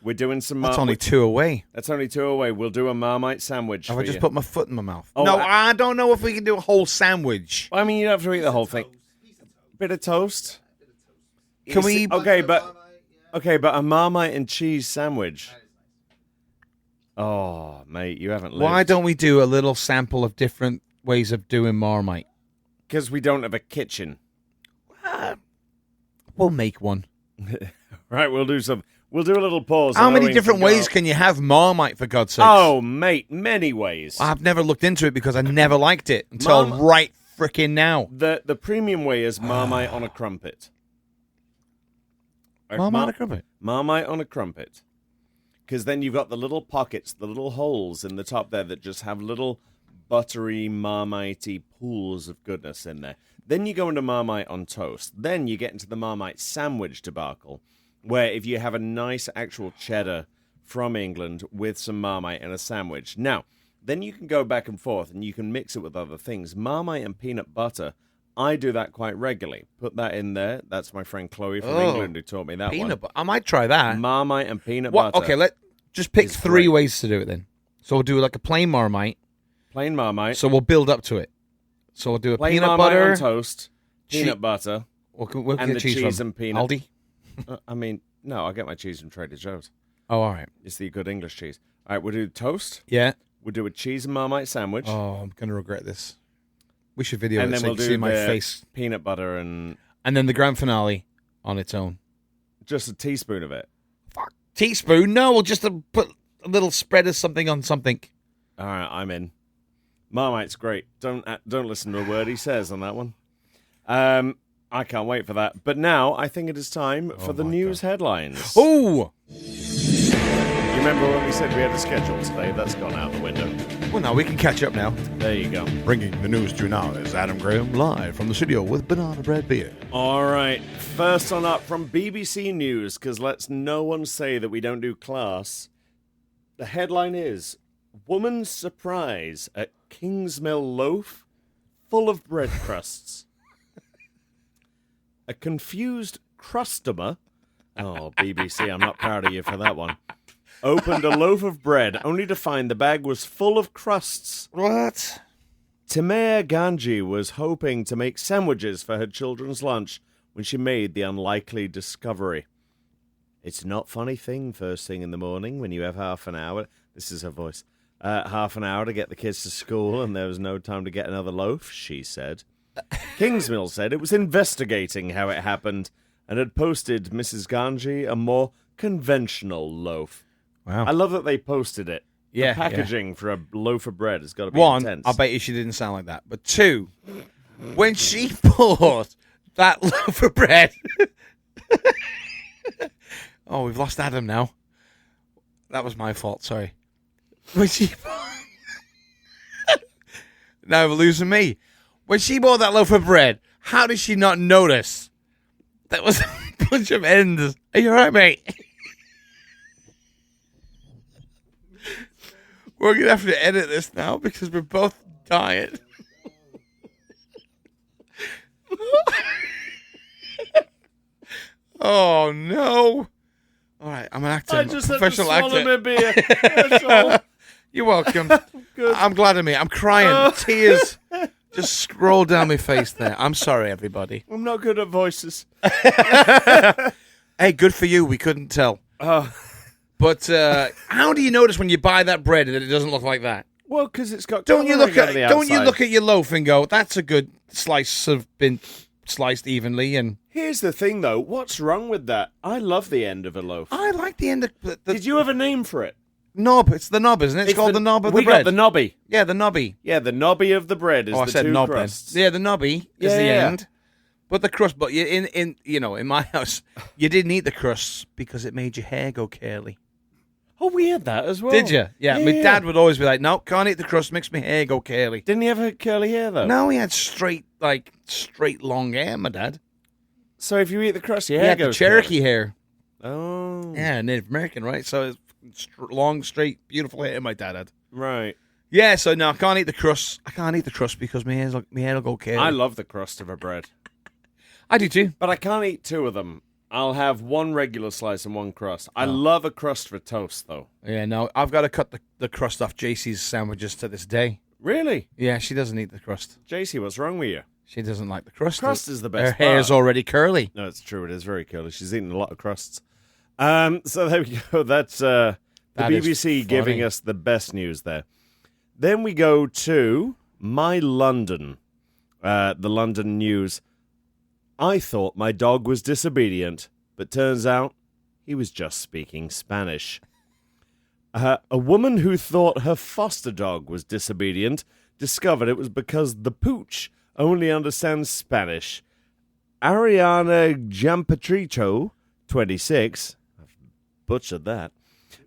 We're doing some That's only 2 away. That's only 2 away. We'll do a Marmite sandwich Have for I just you. put my foot in my mouth? Oh, No, I don't know if we can do a whole sandwich. I mean, you don't have to eat the whole thing. Bit of toast. Can we? Okay, but a Marmite and cheese sandwich. Oh, mate, you haven't lived. Why don't we do a little sample of different ways of doing Marmite? Because we don't have a kitchen. We'll make one. Right, we'll do some. We'll do a little pause. How and many Owen different can go ways up. can you have Marmite, for God's sake? Oh, mate, many ways. I've never looked into it because I never liked it until right frickin' now. The premium way is Marmite on a crumpet. Marmite on a crumpet? Marmite on a crumpet. Because then you've got the little pockets, the little holes in the top there that just have little buttery, Marmite-y pools of goodness in there. Then you go into Marmite on toast. Then you get into the Marmite sandwich debacle, where if you have a nice actual cheddar from England with some Marmite and a sandwich. Now, then you can go back and forth and you can mix it with other things. Marmite and peanut butter, I do that quite regularly. Put that in there. That's my friend Chloe from England who taught me that Peanut one. butter. I might try that. Marmite and peanut What? butter. Okay, let just pick is 3 great. ways to do it then. So we'll do like a plain Marmite. Plain Marmite. So we'll build up to it. So we'll do a Plain peanut Marmite butter. on toast, peanut butter. We'll and get the cheese, cheese from and peanut. Aldi. I mean, no, I'll get my cheese from Trader Joe's. Oh, all right. It's the good English cheese. All right, we'll do toast. Yeah. We'll do a cheese and Marmite sandwich. Oh, I'm gonna regret this. We should video and it then so we'll you can do see my the face. peanut butter and And then the grand finale on its own. just a teaspoon of it. Fuck. Teaspoon? No, we'll just put a little spread of something on something. All right, I'm in. Marmite's great. Don't listen to a word he says on that one. I can't wait for that. But now I think it is time for the news headlines. Oh! You remember when we said we had a schedule today? That's gone out the window. Well, now we can catch up now. There you go. Bringing the news to you now is Adam Graham live from the studio with banana bread beer. All right. First on up from BBC News, because let's no one say that we don't do class. The headline is, Woman's surprise at Kingsmill loaf full of bread crusts. A confused crustomer, oh, BBC, I'm not proud of you for that one, opened a loaf of bread only to find the bag was full of crusts. What? Timea Ganji was hoping to make sandwiches for her children's lunch when she made the unlikely discovery. It's not funny thing first thing in the morning when you have half an hour. This is her voice. Half an hour to get the kids to school and there was no time to get another loaf, she said. Kingsmill said it was investigating how it happened and had posted Mrs. Ganji a more conventional loaf. Wow. I love that they posted it. Yeah, the packaging for a loaf of bread has got to be One, intense. I bet you she didn't sound like that. But two, when she bought that loaf of bread... Oh, we've lost Adam now. That was my fault, sorry. When she... Now we're losing me. When she bought that loaf of bread, how did she not notice that was a bunch of ends? Are you all right, mate? We're going to have to edit this now because we're both dying. Oh, no. All right, I'm an actor. I just professional had to swallow actor. my beer. That's all. You're welcome. Good. I'm glad of me. I'm crying. Tears just scroll down my face there. I'm sorry, everybody. I'm not good at voices. Hey, good for you. We couldn't tell. Oh. But how do you notice when you buy that bread that it doesn't look like that? Well, because it's got. Don't you look colouring at on the Don't you outside. look at your loaf and go, "That's a good slice of been sliced evenly." And Here's the thing, though. What's wrong with that? I love the end of a loaf. I like the end of the Did you have a name for it? knob. It's the knob, isn't it? It's called the knob of the we bread. got the knobby. Yeah, the knobby. Yeah, the knobby of the bread is Oh, I the said two knob then. crusts. Yeah, the knobby is the Yeah. end. But the crust, but in my house, you didn't eat the crusts because it made your hair go curly. Oh, we had that as well. Did you? Yeah, my dad would always be like, "No, can't eat the crust. Makes my hair go curly." Didn't he have a curly hair, though? No, he had straight long hair. My dad. So if you eat the crust, your He hair had the goes Cherokee hair. curly. Oh. Yeah, Native American, right? So it's long, straight, beautiful hair. My dad had. Right. Yeah, so no, I can't eat the crust. I can't eat the crust because my hair will go curly. I love the crust of a bread. I do too. But I can't eat two of them. I'll have one regular slice and one crust. I love a crust for toast, though. Yeah, no, I've got to cut the crust off JC's sandwiches to this day. Really? Yeah, she doesn't eat the crust. JC, what's wrong with you? She doesn't like the crust. Crust is the Her best hair's part. already curly. No, it's true. It is very curly. She's eaten a lot of crusts. So there we go. That's the That is BBC giving funny. us the best news there. Then we go to My London. The London News. I thought my dog was disobedient, but turns out he was just speaking Spanish. A woman who thought her foster dog was disobedient discovered it was because the pooch only understands Spanish. Ariana Giampatricio, 26, I've butchered that,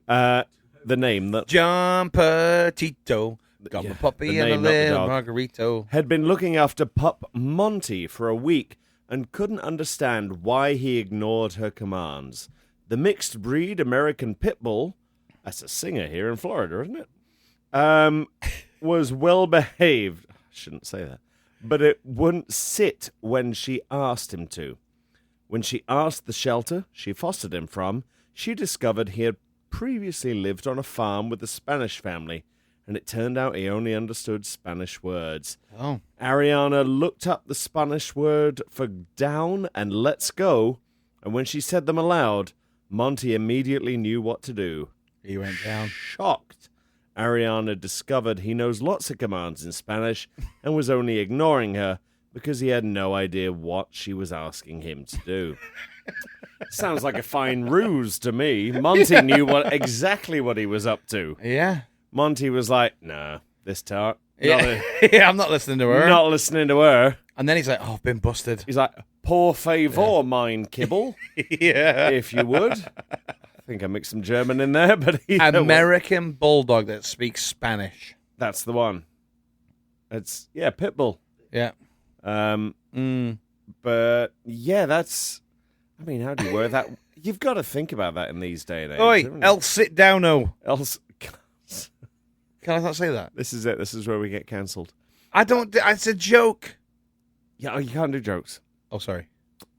the name that Jumpatito. Got my puppy the and a name, not the little dog. margarito. had been looking after pup Monty for a week and couldn't understand why he ignored her commands. The mixed breed American pit bull, that's a singer here in Florida, isn't it? Was well behaved. I shouldn't say that. But it wouldn't sit when she asked him to. When she asked the shelter she fostered him from, she discovered he had previously lived on a farm with a Spanish family, and it turned out he only understood Spanish words. Oh. Ariana looked up the Spanish word for down and let's go, and when she said them aloud, Monty immediately knew what to do. He went down. Shocked, Ariana discovered he knows lots of commands in Spanish and was only ignoring her because he had no idea what she was asking him to do. Sounds like a fine ruse to me. Monty knew exactly what he was up to. Yeah. Monty was like, nah, this tart. Yeah. Yeah, I'm not listening to her. Not listening to her. And then he's like, "Oh, I've been busted." He's like, por favor, mine kibble, Yeah. if you would. I think I mixed some German in there, but American bulldog that speaks Spanish. that's the one. It's, yeah, Pitbull. Yeah. But, yeah, that's, I mean, how do you word that? You've got to think about that in these day and age. Oi, haven't you? El sit down, oh. Else, Can I not say that? this is it. This is where we get cancelled. I don't. It's a joke. Yeah, you can't do jokes. Oh, sorry.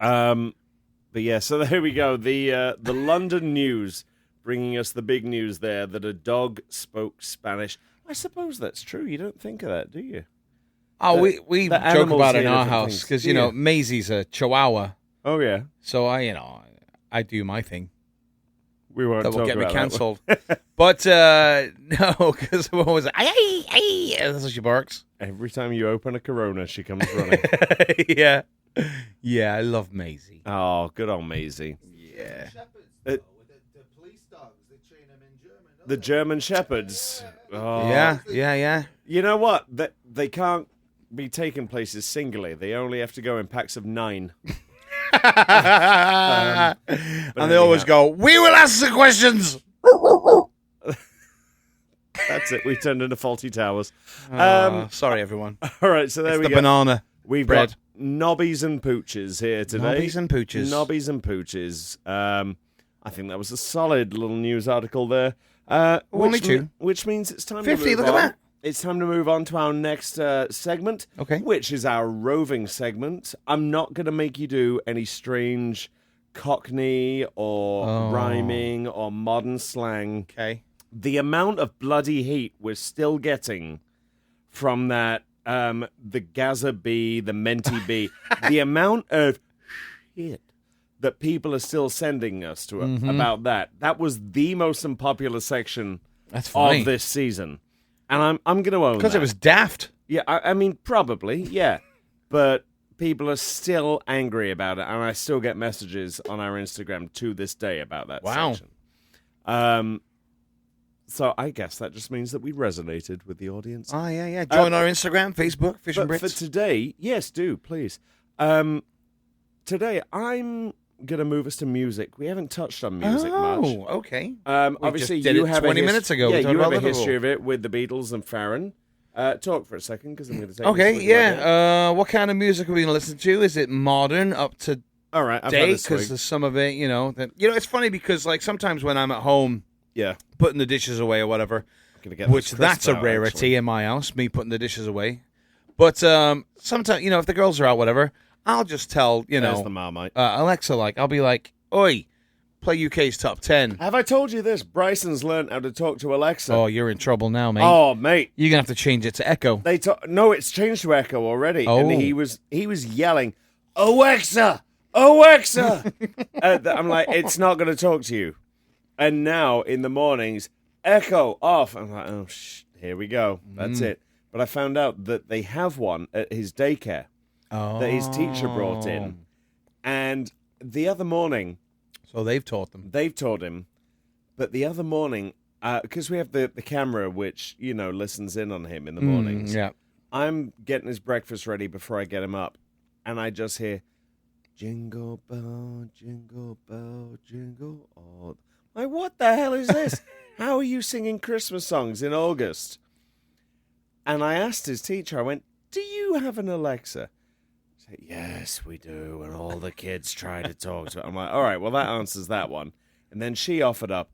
But yeah, so there we go. The London News bringing us the big news there that a dog spoke Spanish. I suppose that's true. You don't think of that, do you? Oh, The- we the joke animals about it in hear our different house things. because Yeah. Maisie's a Chihuahua, Oh yeah. so I do my thing. We won't That will talk get me about that one. cancelled. But no, because what was it? Ay, that's what she barks. Every time you open a Corona, she comes running. Yeah. Yeah, I love Maisie. Oh, good old Maisie. Yeah. Shepherds, Uh, with the police dogs, they train them in German. don't The they? German Shepherds. Oh. Yeah. You know what? They can't be taken places singly. They only have to go in packs of 9. And they always anyhow. go, "We will ask the questions." That's it. We turned into Faulty Towers. Sorry, everyone. All right, so there It's we the go. banana. We've bread. got Nobbies and Pooches here today. Nobbies and pooches. Nobbies and Pooches. I think that was a solid little news article there. Only two. Which means it's time 50, to move look at on. that. It's time to move on to our next segment, Okay. which is our roving segment. I'm not going to make you do any strange Cockney or rhyming or modern slang. Okay. The amount of bloody heat we're still getting from that, the Gaza bee, the Menti bee, the amount of shit that people are still sending us to about that was the most unpopular section That's funny. of this season. And I'm going to own Because that. it was daft. Yeah, I mean, probably, yeah. But people are still angry about it, and I still get messages on our Instagram to this day about that Wow. section. So I guess that just means that we resonated with the audience. Oh, yeah. Join our Instagram, Facebook, Fish and But for Brits. today, yes, do, please. Today, I'm going to move us to music. We haven't touched on music much. Oh, okay. Obviously, just did you it have 20 a minutes ago. We Yeah, talked you have about a history Liverpool. of it with the Beatles and Farron. Talk for a second, because I'm going to take Okay, this swig right here. yeah. What kind of music are we going to listen to? Is it modern, up to All right, I've had date? a swig. Because there's some of it, it's funny because, like, sometimes when I'm at home Yeah. putting the dishes away or whatever, Gonna get which this that's a crisp out, rarity actually. in my house, me putting the dishes away. But sometimes, if the girls are out, whatever, I'll just tell, There's the Marmite. Alexa, I'll be like, "Oi, play UK's top 10." Have I told you this? Bryson's learned how to talk to Alexa. Oh, you're in trouble now, mate. Oh, mate. You're going to have to change it to Echo. No, it's changed to Echo already. Oh. And he was yelling, Alexa! Alexa! I'm like, it's not going to talk to you. And now, in the mornings, Echo off. I'm like, oh, here we go. That's it. But I found out that they have one at his daycare that his teacher brought in. And the other morning, So they've taught them. they've taught him, but the other morning, because we have the camera which, listens in on him in the mornings, Yeah. I'm getting his breakfast ready before I get him up, and I just hear, jingle bell, jingle all. Like, what the hell is this? How are you singing Christmas songs in August? And I asked his teacher, I went, do you have an Alexa? He said, yes, we do, and all the kids try to talk to it. I'm like, all right, well, that answers that one. And then she offered up,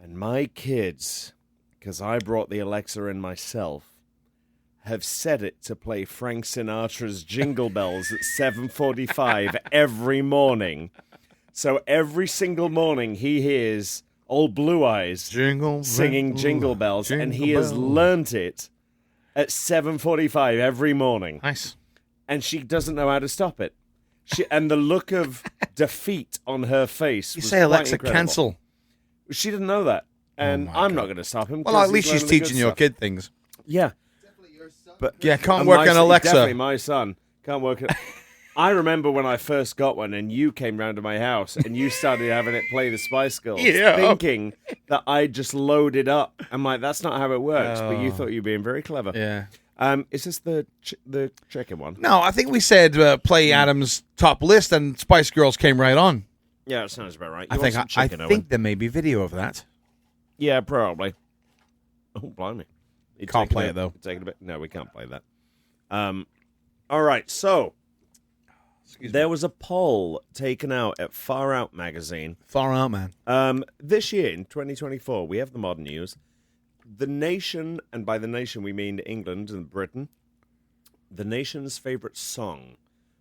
and my kids, because I brought the Alexa in myself, have set it to play Frank Sinatra's Jingle Bells at 7:45 every morning. So every single morning he hears old Blue Eyes Jingle singing bells, Jingle Bells, and he jingle has bells. learnt it at 7:45 every morning. Nice. And she doesn't know how to stop it. And the look of defeat on her face. You was say quite Alexa, incredible. cancel. She didn't know that. And my I'm God. not going to stop him. Well, 'cause at least he's she's learning the good teaching your stuff. kid things. Yeah. Definitely your son. But Yeah, can't And work my on son- Alexa. Definitely my son. Can't work on... I remember when I first got one and you came round to my house and you started having it play the Spice Girls, Yeah. thinking that I just loaded up. I'm like, that's not how it works. But you thought you were being very clever. Yeah. Is this the chicken one? No, I think we said play Adam's top list, and Spice Girls came right on. Yeah, it sounds about right. I You think want some I chicken, Owen? think there may be video of that. Yeah, probably. Oh, blimey. You Can't taking play a- it, though. taking a bit. No, we can't play that. All right, so there was a poll taken out at Far Out magazine. Far out, man. This year, in 2024, we have the modern news. The nation, and by the nation we mean England and Britain, the nation's favourite song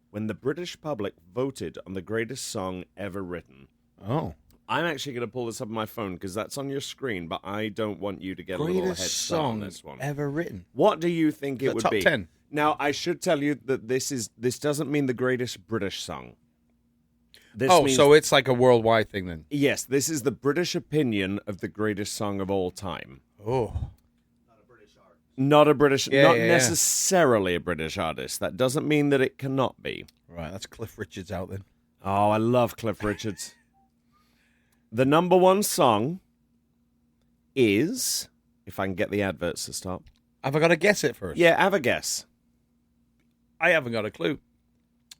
when the British public voted on the greatest song ever written. Oh, I'm actually going to pull this up on my phone because that's on your screen, but I don't want you to get a little head greatest start on song this one. ever written. What do you think it The would top be? 10. Now, I should tell you that this doesn't mean the greatest British song. This Oh, means, so it's like a worldwide thing then. yes, this is the British opinion of the greatest song of all time. Oh. Not a British, Yeah, not yeah, yeah. necessarily a British artist. That doesn't mean that it cannot be. Right, that's Cliff Richards out then. Oh, I love Cliff Richards. The number one song is, if I can get the adverts to stop. Have I got to guess it first? Yeah, have a guess. I haven't got a clue.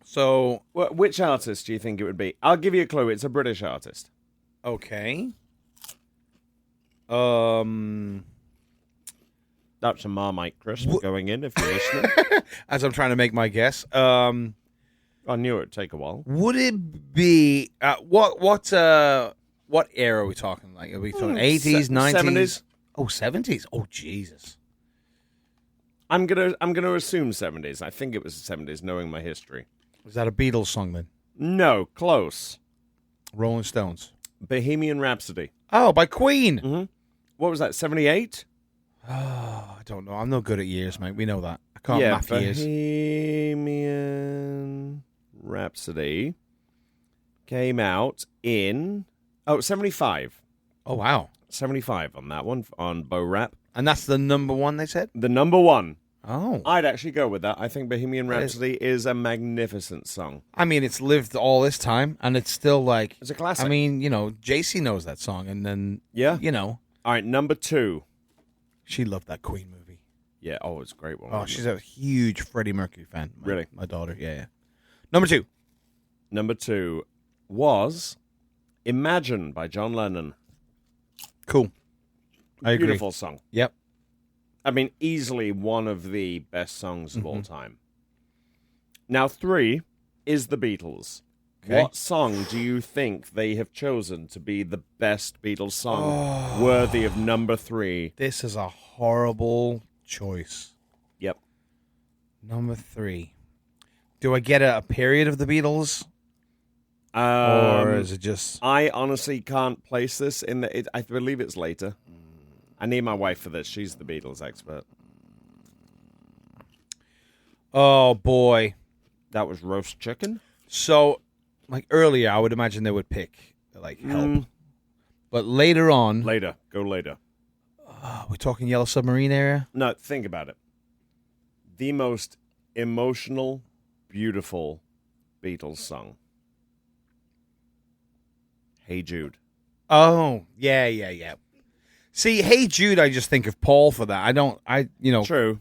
So, Which artist do you think it would be? I'll give you a clue. It's a British artist. okay. That's a Marmite crisp going in if you're listening. As I'm trying to make my guess. I knew it would take a while. Would it be what era are we talking? Like, are we talking 80s, 90s? 70s. Oh, 70s. Oh, Jesus. I'm gonna assume 70s. I think it was the 70s, knowing my history. Was that a Beatles song then? No, close. Rolling Stones. Bohemian Rhapsody. Oh, by Queen. Mm-hmm. What was that? 78? Oh, I don't know. I'm no good at years, mate. We know that. I can't Yeah, map years. Bohemian Rhapsody came out in 75. Oh, wow. 75 on that one on Bo Rap. And that's the number one, they said? The number one. Oh. I'd actually go with that. I think Bohemian Rhapsody is a magnificent song. I mean, it's lived all this time, and it's still like... It's a classic. I mean, JC knows that song, and then, Yeah. All right, number 2. she loved that Queen movie. Yeah, it's a great one. Oh, she's a huge Freddie Mercury fan. Really? My daughter, yeah. Number 2. Number 2 was Imagine by John Lennon. Cool. I agree. Beautiful song. Yep. I mean, easily one of the best songs of all time. Now, 3 is the Beatles. Okay. What song do you think they have chosen to be the best Beatles song worthy of number 3? This is a horrible choice. Yep. Number 3. Do I get a period of the Beatles? Or is it just... I honestly can't place this in the... I believe it's later. I need my wife for this. She's the Beatles expert. Oh, boy. That was roast chicken? So, like earlier, I would imagine they would pick, like, Help. But later on... Later. Go later. We're talking Yellow Submarine area? No, think about it. The most emotional, beautiful Beatles song. Hey Jude. Oh, yeah. See, Hey Jude, I just think of Paul for that. True.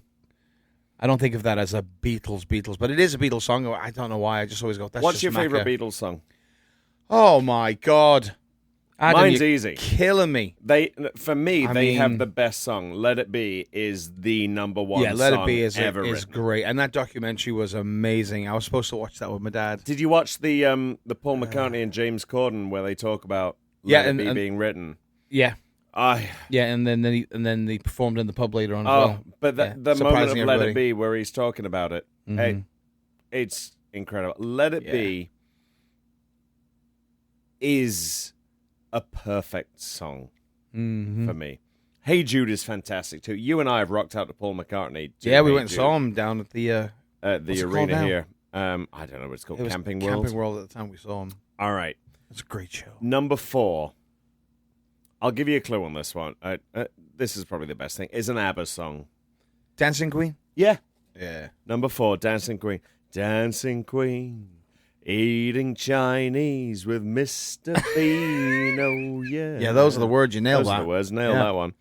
I don't think of that as a Beatles, but it is a Beatles song. I don't know why. I just always go, that's What's just your favorite Macca. Beatles song? Oh, my God. Adam, Mine's you're easy. Killing me. For me, I they have mean- the best song. Let It Be is the number one Yeah, Let song It Be is ever is written. great. And that documentary was amazing. I was supposed to watch that with my dad. Did you watch the Paul McCartney and James Corden where they talk about Yeah, Let It and- Be and- being written? Yeah. I Yeah, and then they performed in the pub later on as well. but Yeah, the moment of surprising Let It everybody. Be where he's talking about it, hey, it's incredible. Let It Yeah. Be is a perfect song for me. Hey Jude is fantastic too. You and I have rocked out to Paul McCartney. To Yeah, we Hey went and Jude saw him down at the at what's the it called arena now? here. I don't know what it's called. it was Camping World. Camping World at the time we saw him. All right. It's a great show. Number 4. I'll give you a clue on this one. This is probably the best thing. Is an ABBA song. Dancing Queen? Yeah. Yeah. Number 4, Dancing Queen. Dancing Queen, eating Chinese with Mr. Bean. Oh, yeah. Yeah, those are the words. You nailed Those that. are the words. Nail Yeah. that one.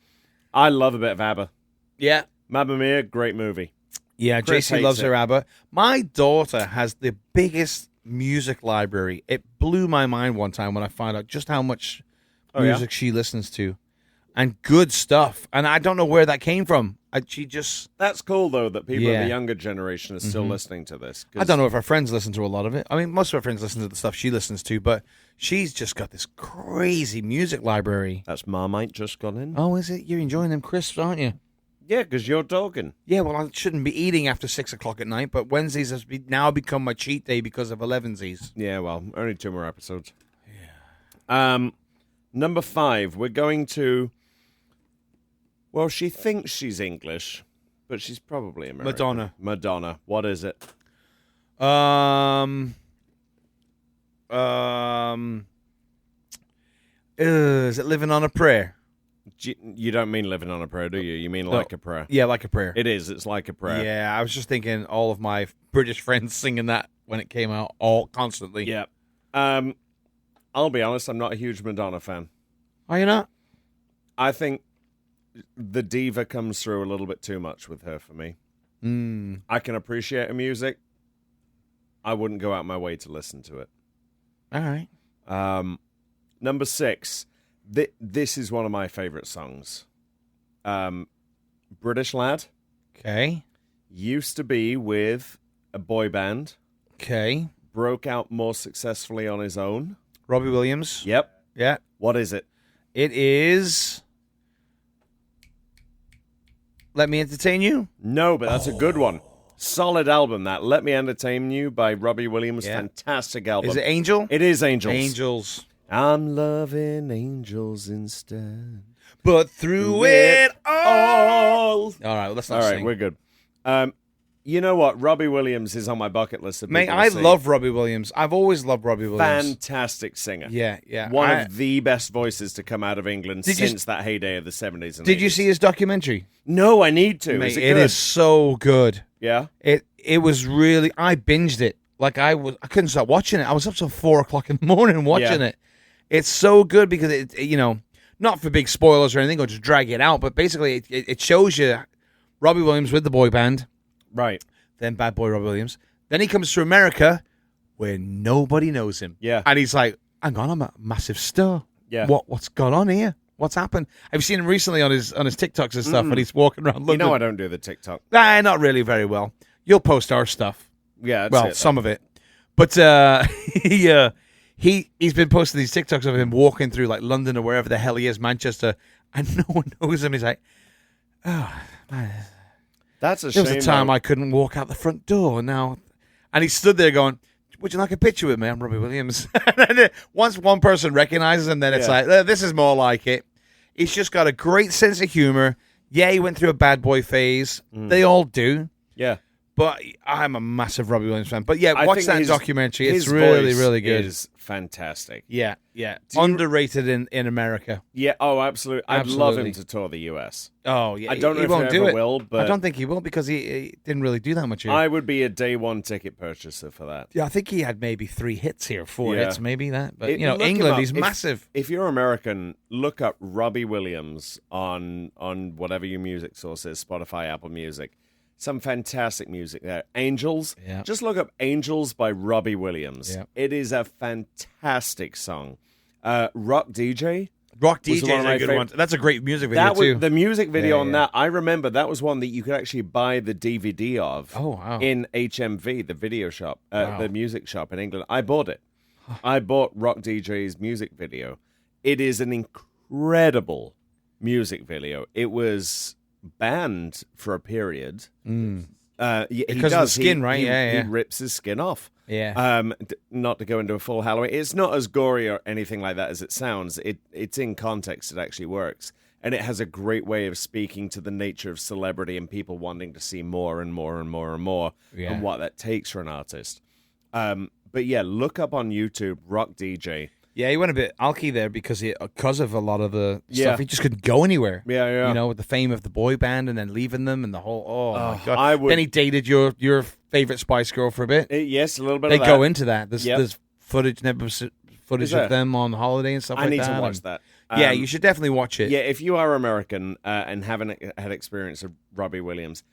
I love a bit of ABBA. Yeah. Mamma Mia, great movie. Yeah, Chris JC hates loves it. her ABBA. My daughter has the biggest music library. It blew my mind one time when I found out just how much Oh, yeah? music she listens to. And good stuff. And I don't know where that came from. She just... That's cool, though, that people in Yeah. the younger generation are still listening to this. 'cause I don't know if her friends listen to a lot of it. I mean, most of her friends listen to the stuff she listens to, but she's just got this crazy music library. That's Marmite just gone in. Oh, is it? You're enjoying them crisps, aren't you? Yeah, because you're talking. Yeah, well, I shouldn't be eating after 6 o'clock at night, but Wednesdays has now become my cheat day because of 11sies. Yeah, well, only 2 more episodes. Yeah. Number 5, we're going to... Well, she thinks she's English, but she's probably American. Madonna. What is it? Is it Living on a Prayer? You don't mean living on a prayer, do you? You mean like a prayer? Yeah, Like a Prayer. It is. It's like a prayer. Yeah, I was just thinking all of my British friends singing that when it came out, all constantly. Yeah. I'll be honest, I'm not a huge Madonna fan. Are you not? I think the diva comes through a little bit too much with her for me. I can appreciate her music. I wouldn't go out my way to listen to it. All right. Number 6. This is one of my favorite songs. British lad. Okay. Used to be with a boy band. Okay. Broke out more successfully on his own. Robbie Williams. Yep. Yeah. What is it? It is Let Me Entertain You. No, but that's a good one. Solid album, that. Let Me Entertain You by Robbie Williams. Yeah. Fantastic album. Is it Angel? It is Angels. Angels. I'm loving angels instead. But through it all. All right, well, let's not All right, sing. we're good. You know what? Robbie Williams is on my bucket list of Mate, people I to see. love Robbie Williams. I've always loved Robbie Williams. Fantastic singer. Yeah, yeah. One of the best voices to come out of England since that heyday of the 70s and 80s. Did you see his documentary? No, I need to. Mate, Is it it good? is so good. Yeah? It was really. I binged it. Like I couldn't stop watching it. I was up till 4:00 in the morning watching it. It's so good because it not for big spoilers or anything or to drag it out, but basically it shows you Robbie Williams with the boy band, Right. then bad boy Robbie Williams. Then he comes to America where nobody knows him. Yeah. And he's like, hang on, I'm a massive star. Yeah. What's gone on here? What's happened? I've seen him recently on his TikToks and stuff, and he's walking around London. You know I don't do the TikTok. Nah, not really very well. You'll post our stuff. Yeah, that's Some of it. But he's been posting these TikToks of him walking through like London or wherever the hell he is, Manchester, and no one knows him. He's like, oh, man. That's a There shame. was a time though. I couldn't walk out the front door now. And he stood there going, would you like a picture with me? I'm Robbie Williams. And then once one person recognizes him, then it's like, this is more like it. He's just got a great sense of humor. Yeah, he went through a bad boy phase. They all do. Yeah. But I'm a massive Robbie Williams fan. But yeah, I watch think that his- documentary. It's his really, voice really good. is fantastic. Yeah, yeah. Do you- Underrated in America. Yeah, oh, absolutely. I'd love Absolutely. him to tour the US. Oh, yeah. I don't know he if won't he do ever it. will, but I don't think he will because he didn't really do that much here. I would be a day one ticket purchaser for that. Yeah, I think he had maybe 3 hits here, 4 Yeah. hits, maybe that. But, Look him England, up. he's massive. If you're American, look up Robbie Williams on whatever your music source is, Spotify, Apple Music. Some fantastic music there. Angels. Yeah. Just look up Angels by Robbie Williams. Yeah. It is a fantastic song. Rock DJ. Rock was DJ one of is my a good fav- one. That's a great music video, That was too. the music video Yeah, on yeah. that. I remember that was one that you could actually buy the DVD of. Oh, wow. In HMV, the video shop, Wow. the music shop in England. I bought it. I bought Rock DJ's music video. It is an incredible music video. It was banned for a period. Because of the skin, right? He rips his skin off. Yeah. Not to go into a full Halloween. It's not as gory or anything like that as it sounds. It's in context. It actually works. And it has a great way of speaking to the nature of celebrity and people wanting to see more and more and more and more Yeah. and what that takes for an artist. But yeah, look up on YouTube, Rock DJ. Yeah, he went a bit alky there because of a lot of the Yeah. stuff. He just couldn't go anywhere. Yeah, yeah. You know, with the fame of the boy band and then leaving them and the whole. Oh my god! I would- Then he dated your favorite Spice Girl for a bit. Yes, a little bit They of that. go into that. There's Yep. there's footage Is there? of them on holiday and stuff I like need that. to watch and- that. Yeah, you should definitely watch it. Yeah, if you are American and haven't had experience of Robbie Williams,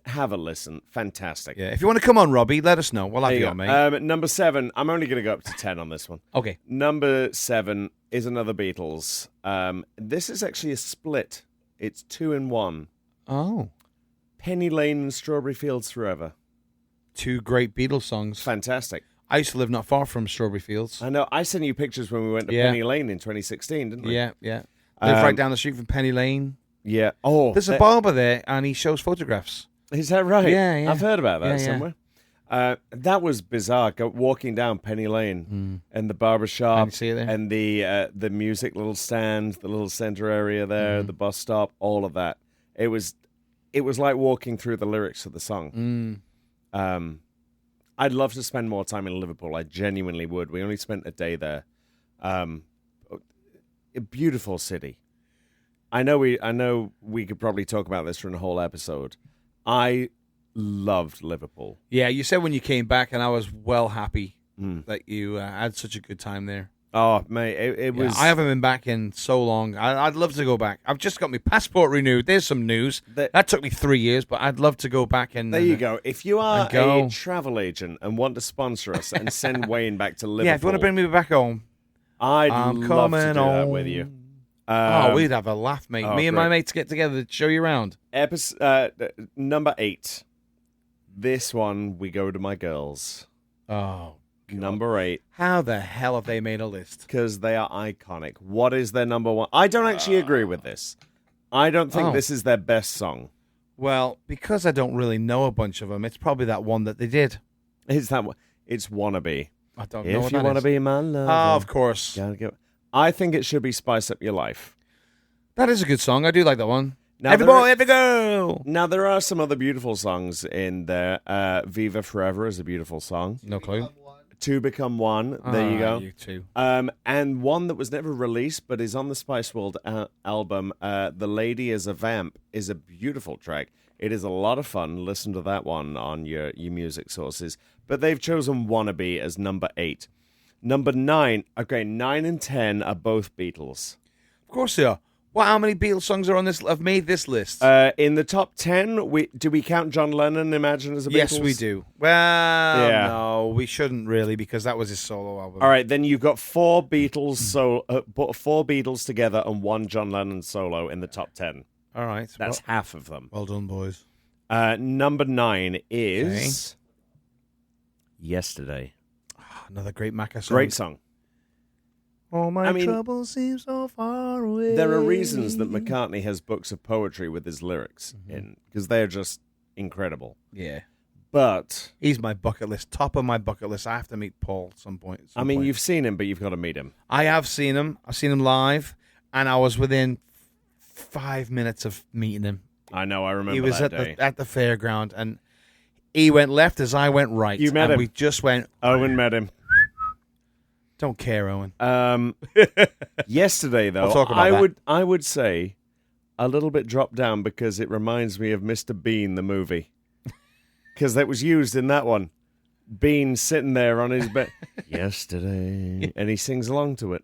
have a listen. Fantastic. Yeah, if you want to come on, Robbie, let us know. We'll have There you you on, go. mate. Number 7. I'm only going to go up to 10 on this one. Okay. Number 7 is another Beatles. This is actually a split. It's 2 in 1. Oh, Penny Lane and Strawberry Fields Forever. 2 great Beatles songs. Fantastic. I used to live not far from Strawberry Fields. I know. I sent you pictures when we went to Yeah. Penny Lane in 2016, didn't we? Yeah, yeah. Live right Um, down the street from Penny Lane. Yeah. Oh, There's a barber there, and he shows photographs. Is that right? Yeah, yeah. I've heard about that Yeah, yeah. somewhere. That was bizarre. Walking down Penny Lane and the barber I shop can see it there. and the music little stand, the little center area there, the bus stop, all of that. It was like walking through the lyrics of the song. I'd love to spend more time in Liverpool. I genuinely would. We only spent a day there. A beautiful city. I know we could probably talk about this for a whole episode. I loved Liverpool. Yeah, you said when you came back, and I was well happy that you had such a good time there. Oh, mate, it was... I haven't been back in so long. I'd love to go back. I've just got my passport renewed. There's some news. That took me 3 years, but I'd love to go back and... There you go. If you are a travel agent and want to sponsor us and send Wayne back to Liverpool... Yeah, if you want to bring me back home... I'd love to do that with you. We'd have a laugh, mate. Me and my mates get together to show you around. Episode number 8. This one, we go to my girls. Oh, God. Number 8. How the hell have they made a list? Because they are iconic. What is their number one? I don't actually agree with this. I don't think this is their best song. Well, because I don't really know a bunch of them, it's probably that one that they did. It's that one. It's Wannabe. I don't know what If you want to be my lover. Oh, of course. I think it should be Spice Up Your Life. That is a good song. I do like that one. Now, Every boy, every girl. Now, there are some other beautiful songs in there. Viva Forever is a beautiful song. No clue. Two Become One. There you go. You too. And one that was never released but is on the Spice World album, The Lady is a Vamp, is a beautiful track. It is a lot of fun. Listen to that one on your music sources. But they've chosen Wannabe as number 8. Number 9. Okay, 9 and 10 are both Beatles. Of course they are. Well, how many Beatles songs are on this? Have made this list? In the top 10, do we count John Lennon, Imagine, as a Beatles? Yes, we do. Well, no, we shouldn't really because that was his solo album. All right, then you've got 4 Beatles 4 Beatles together and 1 John Lennon solo in the top 10. All right, that's half of them. Well done, boys. Number 9 is Yesterday. Another great Macca song. Great song. All my troubles seem so far away. There are reasons that McCartney has books of poetry with his lyrics in, because they're just incredible. Yeah. But... he's my bucket list. Top of my bucket list. I have to meet Paul at some point. You've seen him, but you've got to meet him. I have seen him. I've seen him live, and I was within 5 minutes of meeting him. I know, I remember he was that at the fairground, and he went left as I went right. You met him. We just went... Owen met him. Don't care, Owen. Yesterday, though, We'll talk about I would say a little bit dropped down because it reminds me of Mr. Bean, the movie. Because that was used in that one. Bean sitting there on his bed. Yesterday. And he sings along to it.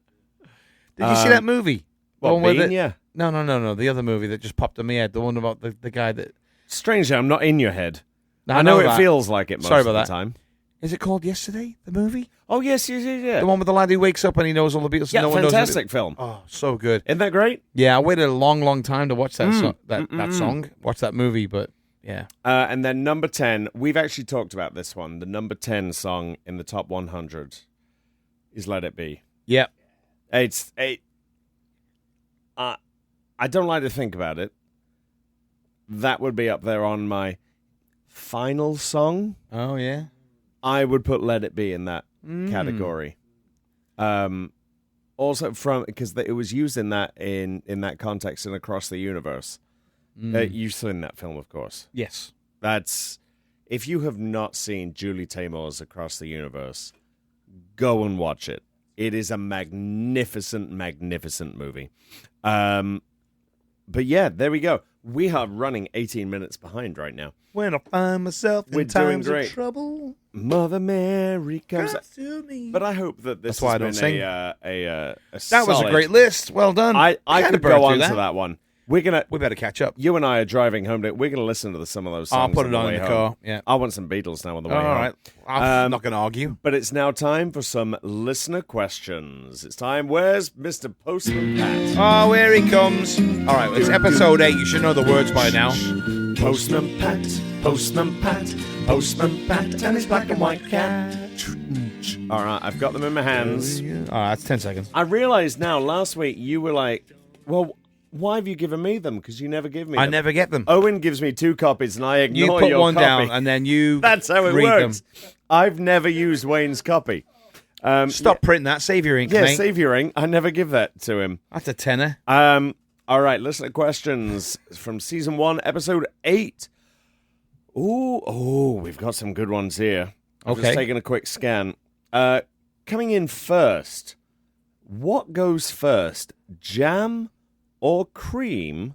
Did you see that movie? What, Bean? Yeah. No. The other movie that just popped in my head. The one about the guy that... Strangely, I'm not in your head. No, I know it feels like it most of the time. Is it called Yesterday, the movie? Oh, yes. The one with the lad who wakes up and he knows all the Beatles. Yeah, no fantastic film. Oh, so good. Isn't that great? Yeah, I waited a long, long time to watch that song, watch that movie, but yeah. And then number 10, we've actually talked about this one. The number 10 song in the top 100 is Let It Be. Yep. I don't like to think about it. That would be up there on my final song. Oh, yeah. I would put Let It Be in that category. Also because it was used in that context and across the universe. You've seen that film, of course. Yes. That's if you have not seen Julie Taymor's Across the Universe, go and watch it. It is a magnificent, magnificent movie. But yeah, there we go. We are running 18 minutes behind right now. When I find myself in times of trouble, Mother Mary comes to me. But I hope that this has been sing. a that solid... was a great list. Well done. I could go on to that one. We better catch up. You and I are driving home. We're going to listen to some of those songs. I'll put it on in the home. car. Yeah. I want some Beatles now on the way all home. All right. I'm not going to argue. But it's now time for some listener questions. It's time. Where's Mr. Postman Pat? Oh, here he comes. All right. It's episode 8. You should know the words by now. Postman Pat, Postman Pat, Postman Pat, and his black and white cat. All right. I've got them in my hands. All right. That's 10 seconds. I realize now, last week you were like, well, why have you given me them? Because you never give me them. I never get them. Owen gives me 2 copies and I ignore your copy. You put one down and then you That's how it read works. them. I've never used Wayne's copy. Stop printing that. Save your ink, Yeah, mate. save your ink. I never give that to him. That's a tenner. All right, listener questions from Season 1, Episode 8. Ooh, we've got some good ones here. I've Okay. just taken a quick scan. Coming in first, what goes first, jam or cream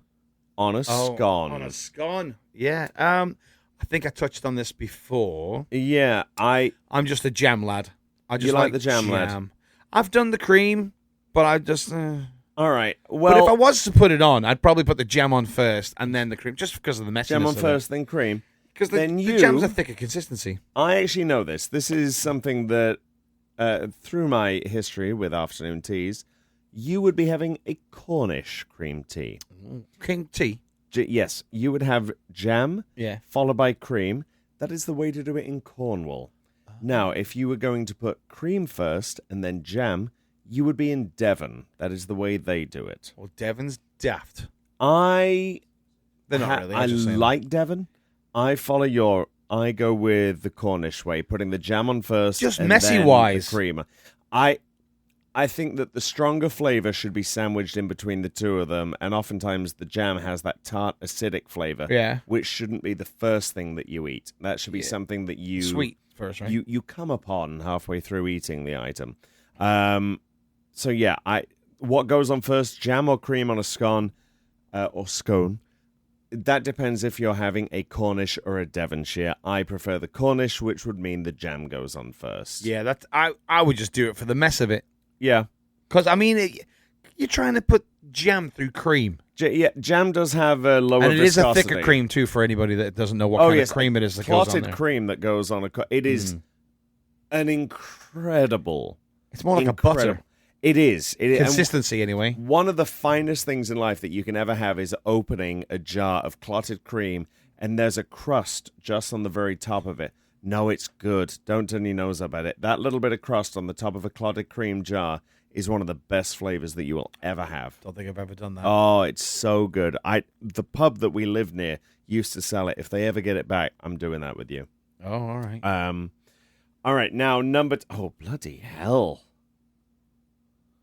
on a scone? On a scone. Yeah. I think I touched on this before. Yeah, I'm just a jam lad. I just You like the jam lad? I've done the cream, but I just. All right. But Well, if I was to put it on, I'd probably put the jam on first and then the cream, just because of the messiness. jam on of first, then cream. Because then the you- jam's a thicker consistency. I actually know this. This is something that, through my history with afternoon teas, you would be having a Cornish cream tea. King tea. Yes, you would have jam Yeah. followed by cream. That is the way to do it in Cornwall. Now, if you were going to put cream first and then jam, you would be in Devon. That is the way they do it. Well, Devon's daft. I They're not really. I I'm just saying. like Devon. I go with the Cornish way, putting the jam on first. Just and messy then wise. the cream. I think that the stronger flavor should be sandwiched in between the two of them, and oftentimes the jam has that tart, acidic flavor, Yeah. which shouldn't be the first thing that you eat. That should be something that you Sweet first, right? you come upon halfway through eating the item. So yeah, what goes on first, jam or cream on a scone or scone? That depends if you're having a Cornish or a Devonshire. I prefer the Cornish, which would mean the jam goes on first. Yeah, that's. I would just do it for the mess of it. Yeah. Because, I mean, you're trying to put jam through cream. Jam does have a lower And it is viscosity. a thicker cream, too, for anybody that doesn't know what kind of cream it is that goes on clotted there. cream that goes on it is an incredible... It's more like a butter. It is. And Consistency, anyway. one of the finest things in life that you can ever have is opening a jar of clotted cream and there's a crust just on the very top of it. No, it's good. Don't turn your nose up at it. That little bit of crust on the top of a clotted cream jar is one of the best flavors that you will ever have. Don't think I've ever done that. Oh, it's so good. The pub that we live near used to sell it. If they ever get it back, I'm doing that with you. Oh, all right. All right, now oh, bloody hell.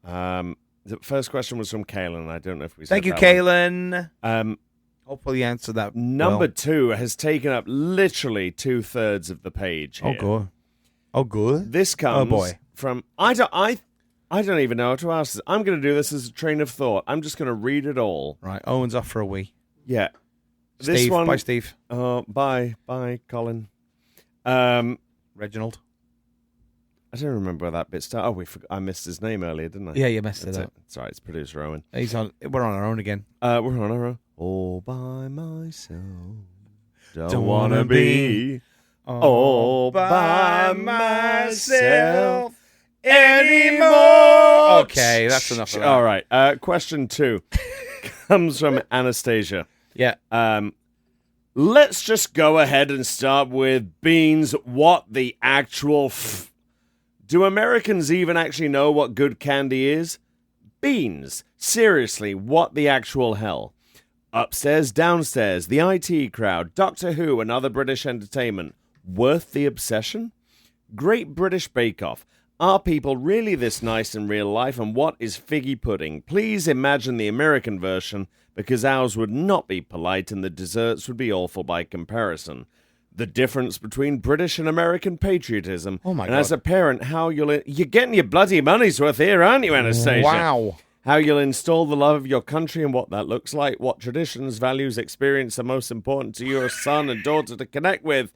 The first question was from Kaylin. I don't know if we said Thank you, that Kaylin. one. Hopefully you answered that. Number 2 has taken up literally 2/3 of the page here. Oh, good. Oh, good. This comes boy. from I don't even know how to ask this. I'm going to do this as a train of thought. I'm just going to read it all. Right, Owen's off for a wee. Yeah. Steve, This one. bye, Steve. Oh, bye, Colin. Reginald. I don't remember where that bit started. Oh, I missed his name earlier, didn't I? Yeah, you messed That's it up. It's all right. It's producer Owen. We're on our own again. We're on our own. All by myself. Don't wanna wanna be all by myself anymore. Okay, that's enough of that. All right. Question 2 comes from Anastasia. Yeah. Let's just go ahead and start with beans. What the actual do Americans even actually know what good candy is? Beans. Seriously, what the actual hell? Upstairs, downstairs, the IT crowd, Doctor Who, and other British entertainment. Worth the obsession? Great British Bake Off. Are people really this nice in real life? And what is figgy pudding? Please imagine the American version, because ours would not be polite and the desserts would be awful by comparison. The difference between British and American patriotism. Oh, my and God. as a parent, how you're getting your bloody money's worth here, aren't you, Anastasia? Wow. How you'll install the love of your country and what that looks like, what traditions, values, experience are most important to your son and daughter to connect with.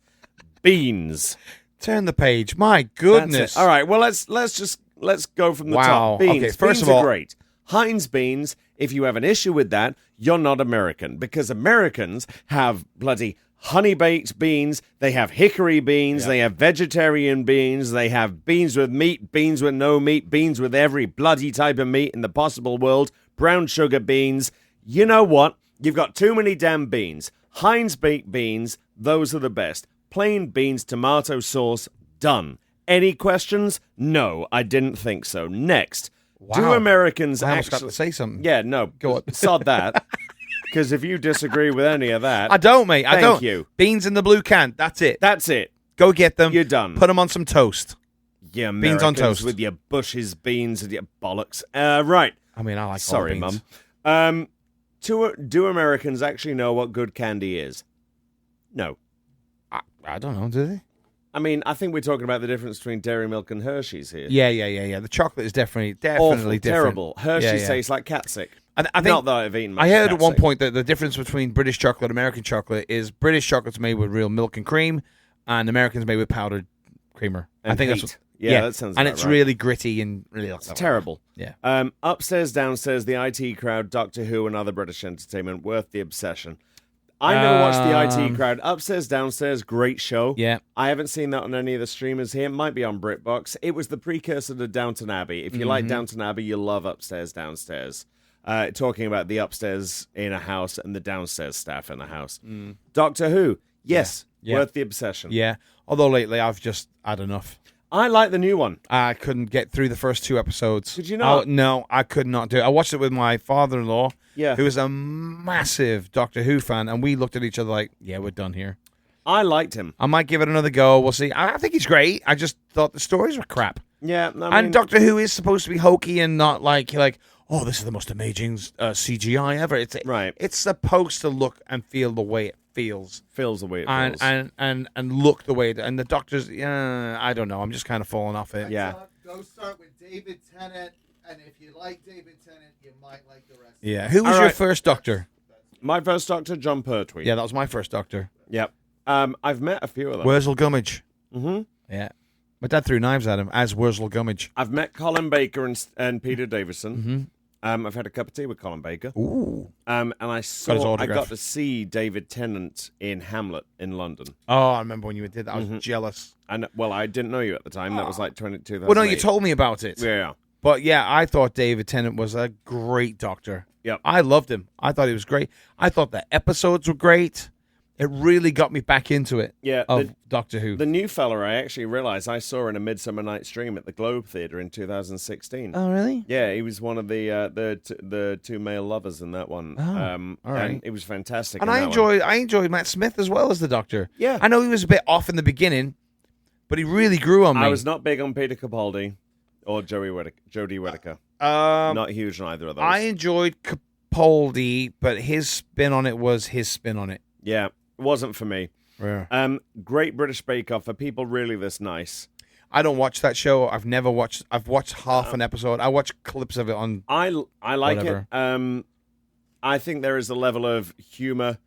Beans. Turn the page. My goodness. That's it. All right, well, let's go from the Wow. top. Beans. Okay, first Beans of are all- great. Heinz beans, if you have an issue with that, you're not American, because Americans have bloody honey-baked beans, they have hickory beans, they have vegetarian beans, they have beans with meat, beans with no meat, beans with every bloody type of meat in the possible world, brown sugar beans. You know what? You've got too many damn beans. Heinz baked beans, those are the best. Plain beans, tomato sauce, done. Any questions? No, I didn't think so. Next. Do Wow. Americans I almost got actually... to say something. Yeah, no. Go on. Sod that. Because if you disagree with any of that... I don't, mate. I Thank don't. you. Beans in the blue can. That's it. That's it. Go get them. You're done. Put them on some toast. Yeah, Beans on toast. with your Bush's beans and your bollocks. Right. I mean, I like Sorry, all beans. Mum. Do Americans actually know what good candy is? No. I don't know, do they? I mean, I think we're talking about the difference between Dairy Milk and Hershey's here. Yeah. The chocolate is definitely Awful, different. terrible. Hershey's Yeah. tastes like cat sick. I think, Not that I've eaten much I heard cat at one sick. point that the difference between British chocolate and American chocolate is British chocolate's made with real milk and cream, and American's made with powdered creamer. And I think heat. that's what, Yeah, that sounds and about it's right. really gritty and really It's terrible. Yeah. Upstairs, downstairs, the IT crowd, Doctor Who, and other British entertainment worth the obsession. I never watched the IT crowd. Upstairs, downstairs, great show. Yeah. I haven't seen that on any of the streamers here. It might be on BritBox. It was the precursor to Downton Abbey. If you like Downton Abbey, you'll love Upstairs, downstairs. Talking about the upstairs in a house and the downstairs staff in a house. Doctor Who, yes, Yeah. worth the obsession. Yeah. Although lately I've just had enough. I like the new one. I couldn't get through the first 2 episodes. Could you not? No, I could not do it. I watched it with my father-in-law, Yeah. who is a massive Doctor Who fan, and we looked at each other like, yeah, we're done here. I liked him. I might give it another go. We'll see. I think he's great. I just thought the stories were crap. Yeah, I mean, And Doctor Who is supposed to be hokey and not like, oh, this is the most amazing CGI ever. Right. It's supposed to look and feel the way it feels. feels the way it feels. And look the way it, and the Doctor's I don't know, I'm just kind of falling off it. Yeah. Go start with David Tennant, and if you like David Tennant, you might like the rest. Yeah. Who was All your right. first Doctor? My first Doctor, John Pertwee. Yeah, that was my first Doctor. Yep. I've met a few of them. Wurzel Gummidge. Mm-hmm. Yeah. My dad threw knives at him as Wurzel Gummidge. I've met Colin Baker and Peter Davison. Mm-hmm. I've had a cup of tea with Colin Baker. Ooh. And I his I autograph. got to see David Tennant in Hamlet in London. Oh, I remember when you did that. I was jealous. And well, I didn't know you at the time. That was like 2008. Well, no, you told me about it. Yeah. But yeah, I thought David Tennant was a great Doctor. Yep. I loved him. I thought he was great. I thought the episodes were great. It really got me back into it. Yeah. Of Doctor Who. The new fella, I actually realized I saw in a Midsummer Night's Dream at the Globe Theatre in 2016. Oh, really? Yeah, he was one of the two male lovers in that one. Oh, all right. And it was fantastic. And in I that one. enjoyed Matt Smith as well as the Doctor. Yeah. I know he was a bit off in the beginning, but he really grew on me. I was not big on Peter Capaldi or Jodie Whittaker. Not huge on either of those. I enjoyed Capaldi, but his spin on it was his spin on it. Yeah, it wasn't for me. Yeah. Great British Bake Off. Are people really this nice? I don't watch that show. I've watched half an episode. I watch clips of it on. I like Whatever. it. I think there is a level of humor.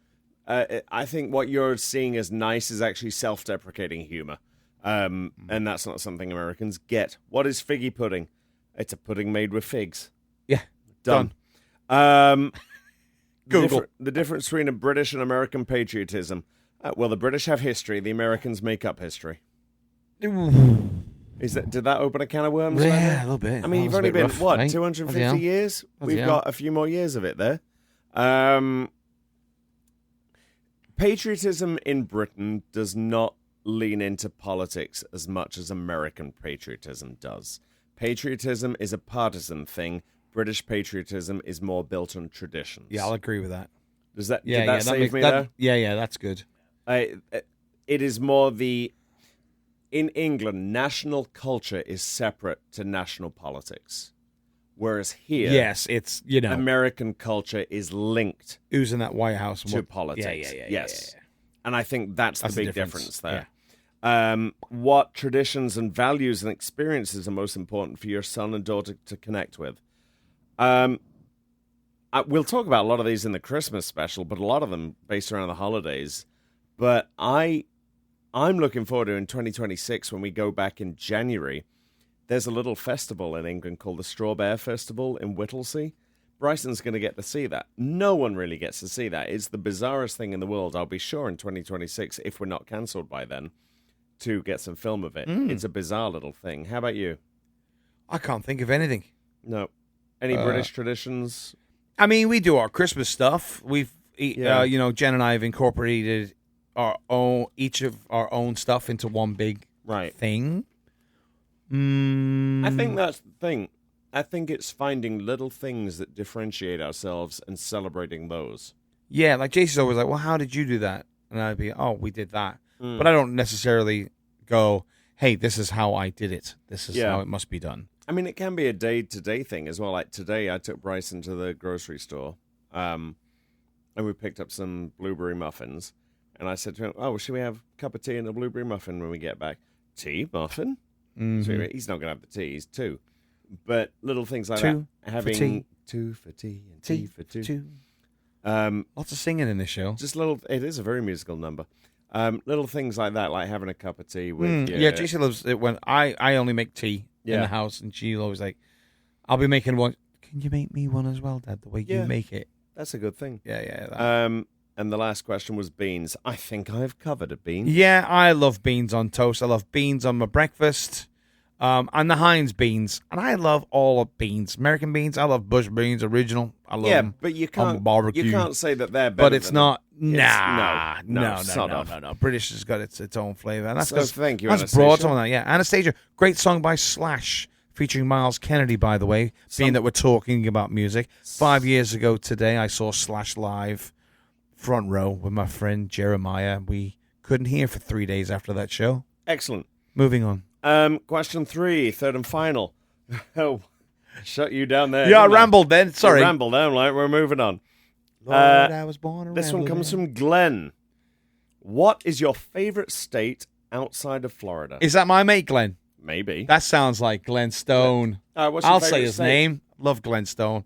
I think what you're seeing as nice is actually self-deprecating humor. And that's not something Americans get. What is figgy pudding? It's a pudding made with figs. Yeah. Done. Google. The difference between a British and American patriotism. Well, the British have history. The Americans make up history. Did that open a can of worms? Yeah, Leonard? a little bit. I mean, That you've was a only bit been, rough, what, mate? 250 Bloody hell. years? Bloody We've hell. got a few more years of it there. Patriotism in Britain does not lean into politics as much as American patriotism does. Patriotism is a partisan thing. British patriotism is more built on traditions. Yeah, I'll agree with that. Does that, Yeah, did that yeah, save makes, me that, there? Yeah, that's good. It is more in England, national culture is separate to national politics. Whereas here, Yes, it's American culture is linked who's in that White House and to what- politics. Yeah. Yes. And I think that's the That's the big difference. difference there. What traditions and values and experiences are most important for your son and daughter to connect with? We'll talk about a lot of these in the Christmas special, but a lot of them based around the holidays. But I'm looking forward to in 2026 when we go back in January. There's a little festival in England called the Straw Bear Festival in Whittlesea. Bryson's going to get to see that. No one really gets to see that. It's the bizarrest thing in the world. I'll be sure in 2026, if we're not cancelled by then, to get some film of it. It's a bizarre little thing. How about you? I can't think of anything. No. Any British traditions? I mean, we do our Christmas stuff. Yeah. Jen and I have incorporated each of our own stuff into one big Right. thing. I think that's the thing. I think it's finding little things that differentiate ourselves and celebrating those. Yeah, like Jason's always like, well, how did you do that? And I'd be, oh, we did that. But I don't necessarily go, hey, this is how I did it. This is how it must be done. I mean, it can be a day-to-day thing as well. Like today, I took Bryson to the grocery store, and we picked up some blueberry muffins. And I said to him, "Oh, well, should we have a cup of tea and a blueberry muffin when we get back?" Tea, muffin? So he's not going to have the tea. He's two. But little things like Two that. Having for tea. two for tea and tea for two. Lots of singing in this show. Just little. It is a very musical number. Little things like that, like having a cup of tea with. Yeah, JC loves it when I only make tea in the house, and she's always like, "I'll be making one. Can you make me one as well, Dad? The way you make it." That's a good thing. Yeah. And the last question was beans. I think I've covered a bean. Yeah, I love beans on toast. I love beans on my breakfast. And the Heinz beans. And I love all of beans. American beans, I love bush beans, original. I love them. But you on can't barbecue. You can't say that they're better. But it's than not. them. No. British has got its own flavor. And that's So thank you, That's Anastasia. broad on that. Yeah, Anastasia, great song by Slash, featuring Miles Kennedy. By the way, being that we're talking about music, 5 years ago today, I saw Slash live, front row with my friend Jeremiah. We couldn't hear for 3 days after that show. Excellent. Moving on. Question 3, third and final. Oh, shut you down there. Yeah, I didn't rambled then. Sorry. You rambled. I'm like, we're moving on. Lord, I was born a This one rambler. comes from Glenn. What is your favorite state outside of Florida? Is that my mate, Glenn? Maybe. That sounds like Glenn Stone. What's your I'll say favorite his state? name. Love Glenn Stone.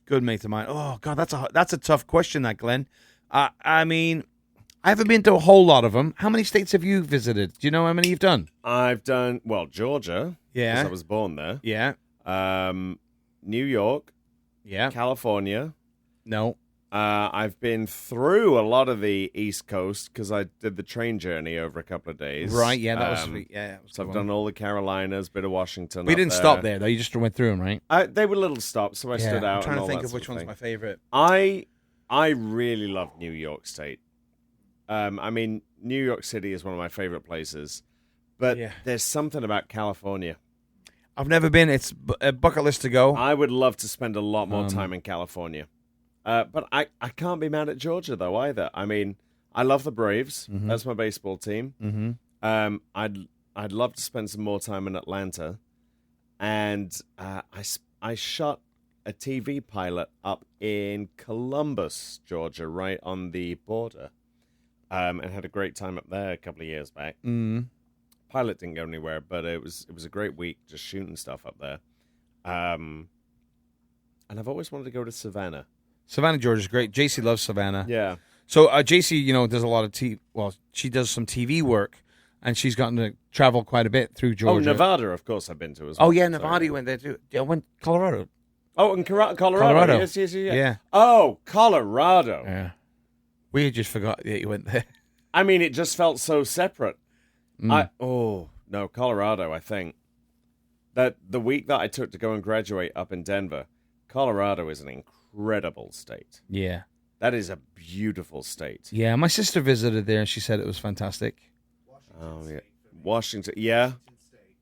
Good mate of mine. Oh, God, that's a tough question, that, Glenn. I mean, I haven't been to a whole lot of them. How many states have you visited? Do you know how many you've done? I've done, Georgia. Yeah. Because I was born there. Yeah. New York. Yeah. California. No. I've been through a lot of the East Coast because I did the train journey over a couple of days. Right, yeah, that was sweet. Yeah. So I've done all the Carolinas, bit of Washington. We up didn't there. stop there, though. You just went through them, right? They were little stops, so I stood out. I'm trying and to all think that of sort which one's thing. my favorite. I really love New York State. I mean, New York City is one of my favorite places, but there's something about California. I've never been. It's a bucket list to go. I would love to spend a lot more time in California. But I can't be mad at Georgia, though, either. I mean, I love the Braves. Mm-hmm. That's my baseball team. Mm-hmm. I'd love to spend some more time in Atlanta. And I shot a TV pilot up in Columbus, Georgia, right on the border. And had a great time up there a couple of years back. Mm. Pilot didn't go anywhere, but it was a great week just shooting stuff up there. And I've always wanted to go to Savannah. Savannah, Georgia's great. JC loves Savannah. Yeah. So JC, does a lot of she does some TV work, and she's gotten to travel quite a bit through Georgia. Oh, Nevada, of course, I've been to as well. Oh, yeah, Nevada, you went there too. Yeah, I went Colorado. Oh, and Colorado. Colorado. Yes. Yeah. Oh, Colorado. Yeah. We had just forgot that you went there. I mean, it just felt so separate. Colorado, I think. That the week that I took to go and graduate up in Denver, Colorado is an incredible state. Yeah. That is a beautiful state. Yeah, my sister visited there, and she said it was fantastic. Washington, yeah.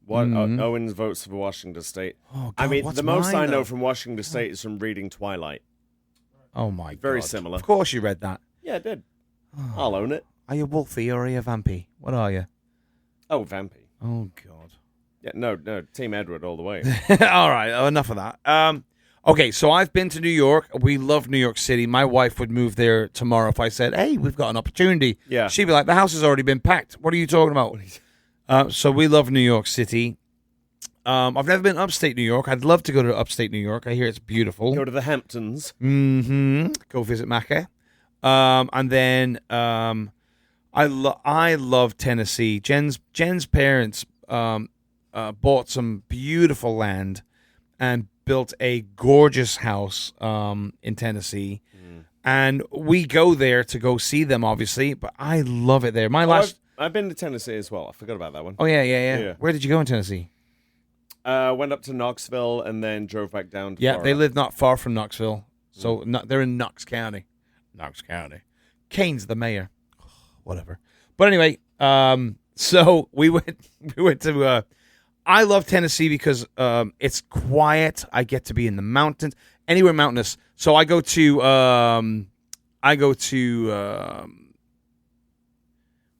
Owens votes for Washington State. Oh, God, I mean, what's the most mine, I know though? from Washington State is from reading Twilight. Oh, my God. Very similar. Of course you read that. Yeah, I did. I'll own it. Are you Wolfie or are you Vampy? What are you? Oh, Vampy. Oh, God. Yeah, no, Team Edward all the way. All right, enough of that. Okay, so I've been to New York. We love New York City. My wife would move there tomorrow if I said, hey, we've got an opportunity. Yeah. She'd be like, the house has already been packed. What are you talking about? So we love New York City. I've never been upstate New York. I'd love to go to upstate New York. I hear it's beautiful. Go to the Hamptons. Mm-hmm. Go visit Macca. And then I love Tennessee. Jen's parents bought some beautiful land and built a gorgeous house in Tennessee. And we go there to go see them, obviously, but I love it there. I've been to Tennessee as well. I forgot about that one. Oh, yeah. Where did you go in Tennessee? Went up to Knoxville and then drove back down to Florida. They live not far from Knoxville. So they're in Knox County. Knox County. Kane's the mayor. Whatever. But anyway, so we went to I love Tennessee because it's quiet. I get to be in the mountains, anywhere mountainous. So I go to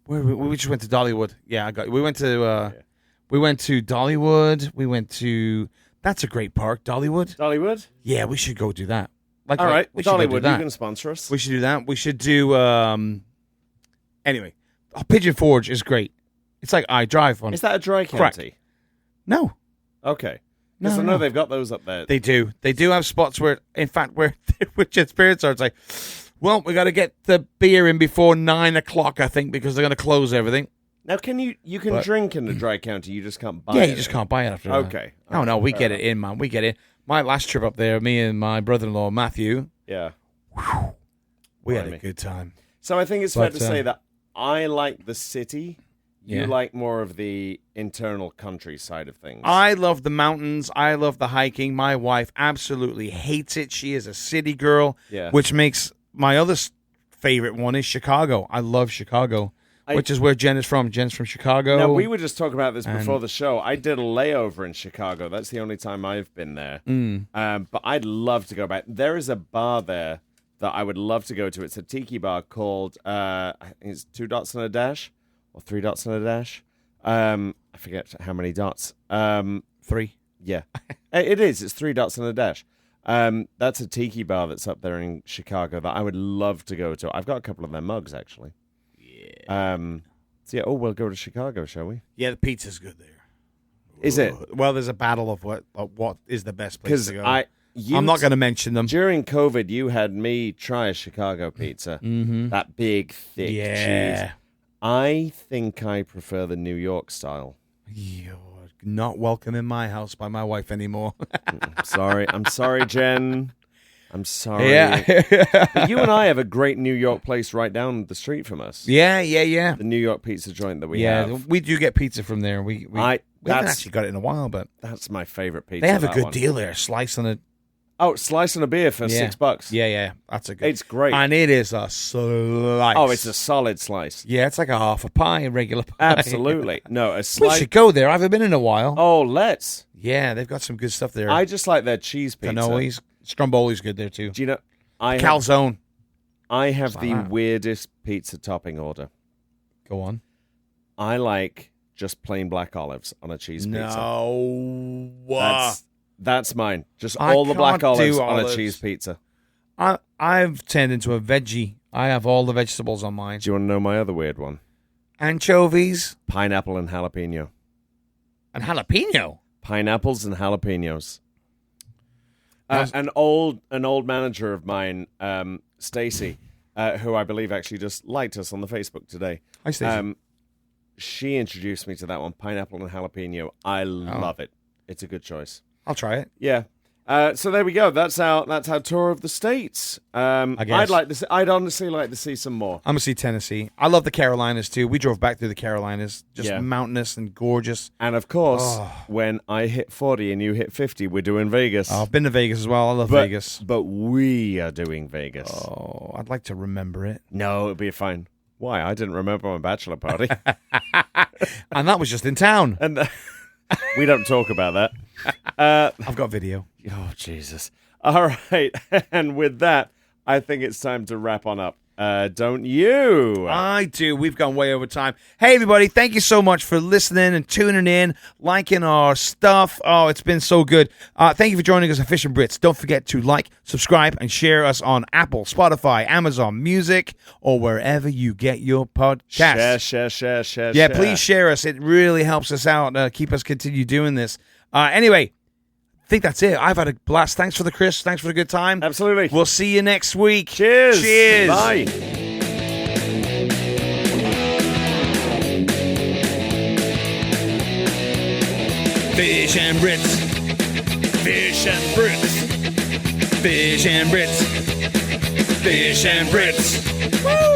where we just went to Dollywood. Yeah, we went to Dollywood. We went to that's a great park, Dollywood. Dollywood? Yeah, we should go do that. All right, we should go do Dollywood, that. you can sponsor us. We should do that. We should do Anyway, Pigeon Forge is great. It's like I drive on. Is that a dry Correct. county? No. Okay. Because No, I know no. they've got those up there. They do. They do have spots where, in fact, where which spirits are. It's like, well, we got to get the beer in before 9 o'clock, I think, because they're going to close everything. Now, can you can But- drink in the dry county? You just can't buy Yeah, it. you just can't buy it after that. Okay. No, we Fair get enough. it in, man. We get it. My last trip up there, me and my brother-in-law, Matthew, Yeah. we had a Blimey. good time. So I think it's fair But, to say that I like the city. You Yeah. like more of the internal countryside of things. I love the mountains. I love the hiking. My wife absolutely hates it. She is a city girl, Yeah. which makes my other favorite one is Chicago. I love Chicago, which is where Jen is from. Jen's from Chicago. Now, we were just talking about this before And- the show. I did a layover in Chicago. That's the only time I've been there. But I'd love to go back. There is a bar there that I would love to go to. It's a tiki bar called, I think it's 2 dots and a dash, or 3 dots and a dash. I forget how many dots. 3. Yeah, it is. It's 3 dots and a dash. That's a tiki bar that's up there in Chicago that I would love to go to. I've got a couple of their mugs, actually. Yeah. So yeah, we'll go to Chicago, shall we? Yeah, the pizza's good there. Is it? Well, there's a battle of what is the best place to go. I'm not going to mention them. During COVID, you had me try Chicago pizza. Mm-hmm. That big, thick cheese. I think I prefer the New York style. You're not welcome in my house by my wife anymore. I'm sorry, Jen. I'm sorry. Yeah. But you and I have a great New York place right down the street from us. Yeah. The New York pizza joint that we have. We do get pizza from there. We haven't actually got it in a while, but That's my favorite pizza. they have a that good one. deal there. Slicing it. Oh, slicing a beer for $6. Yeah. That's a good. It's great. And it is a slice. Oh, it's a solid slice. Yeah, it's like a half a pie, a regular pie. Absolutely. No, a We slice. should go there. I haven't been in a while. Oh, let's. Yeah, they've got some good stuff there. I just like their cheese pizza. Cannolis. Stromboli's good there too. Do you know? I Calzone. have like the that. weirdest pizza topping order. Go on. I like just plain black olives on a cheese pizza. No. That's mine. Just I all the black can't do olives on a olives. cheese pizza. I've turned into a veggie. I have all the vegetables on mine. Do you want to know my other weird one? Anchovies Pineapple and jalapeno. and jalapeno. Pineapples and jalapenos. That's- An old manager of mine, Stacy, who I believe actually just liked us on the Facebook today. Hi, Stacey. She introduced me to that one, pineapple and jalapeno. I love it. It's a good choice. I'll try it. Yeah. So there we go. That's our tour of the states. guess. I'd honestly like to see some more. I'm gonna see Tennessee. I love the Carolinas too. We drove back through the Carolinas, just Yeah. mountainous and gorgeous. And of course, when I hit 40 and you hit 50, we're doing Vegas. I've been to Vegas as well. I love Vegas. But we are doing Vegas. Oh, I'd like to remember it. No, it'll be fine. Why? I didn't remember my bachelor party. And that was just in town. And we don't talk about that. I've got video. Oh, Jesus. All right. And with that, I think it's time to wrap on up. Don't you? I do. We've gone way over time. Hey, everybody. Thank you so much for listening and tuning in, liking our stuff. Oh, it's been so good. Thank you for joining us on Fish and Brits. Don't forget to like, subscribe, and share us on Apple, Spotify, Amazon Music, or wherever you get your podcasts. Share. Yeah, please share us. It really helps us out. Keep us continue doing this. Anyway, I think that's it. I've had a blast. Thanks for the Chris. Thanks for the good time. Absolutely. We'll see you next week. Cheers. Cheers. Bye. Fish and Brits. Fish and Brits. Fish and Brits. Fish and Brits. Woo!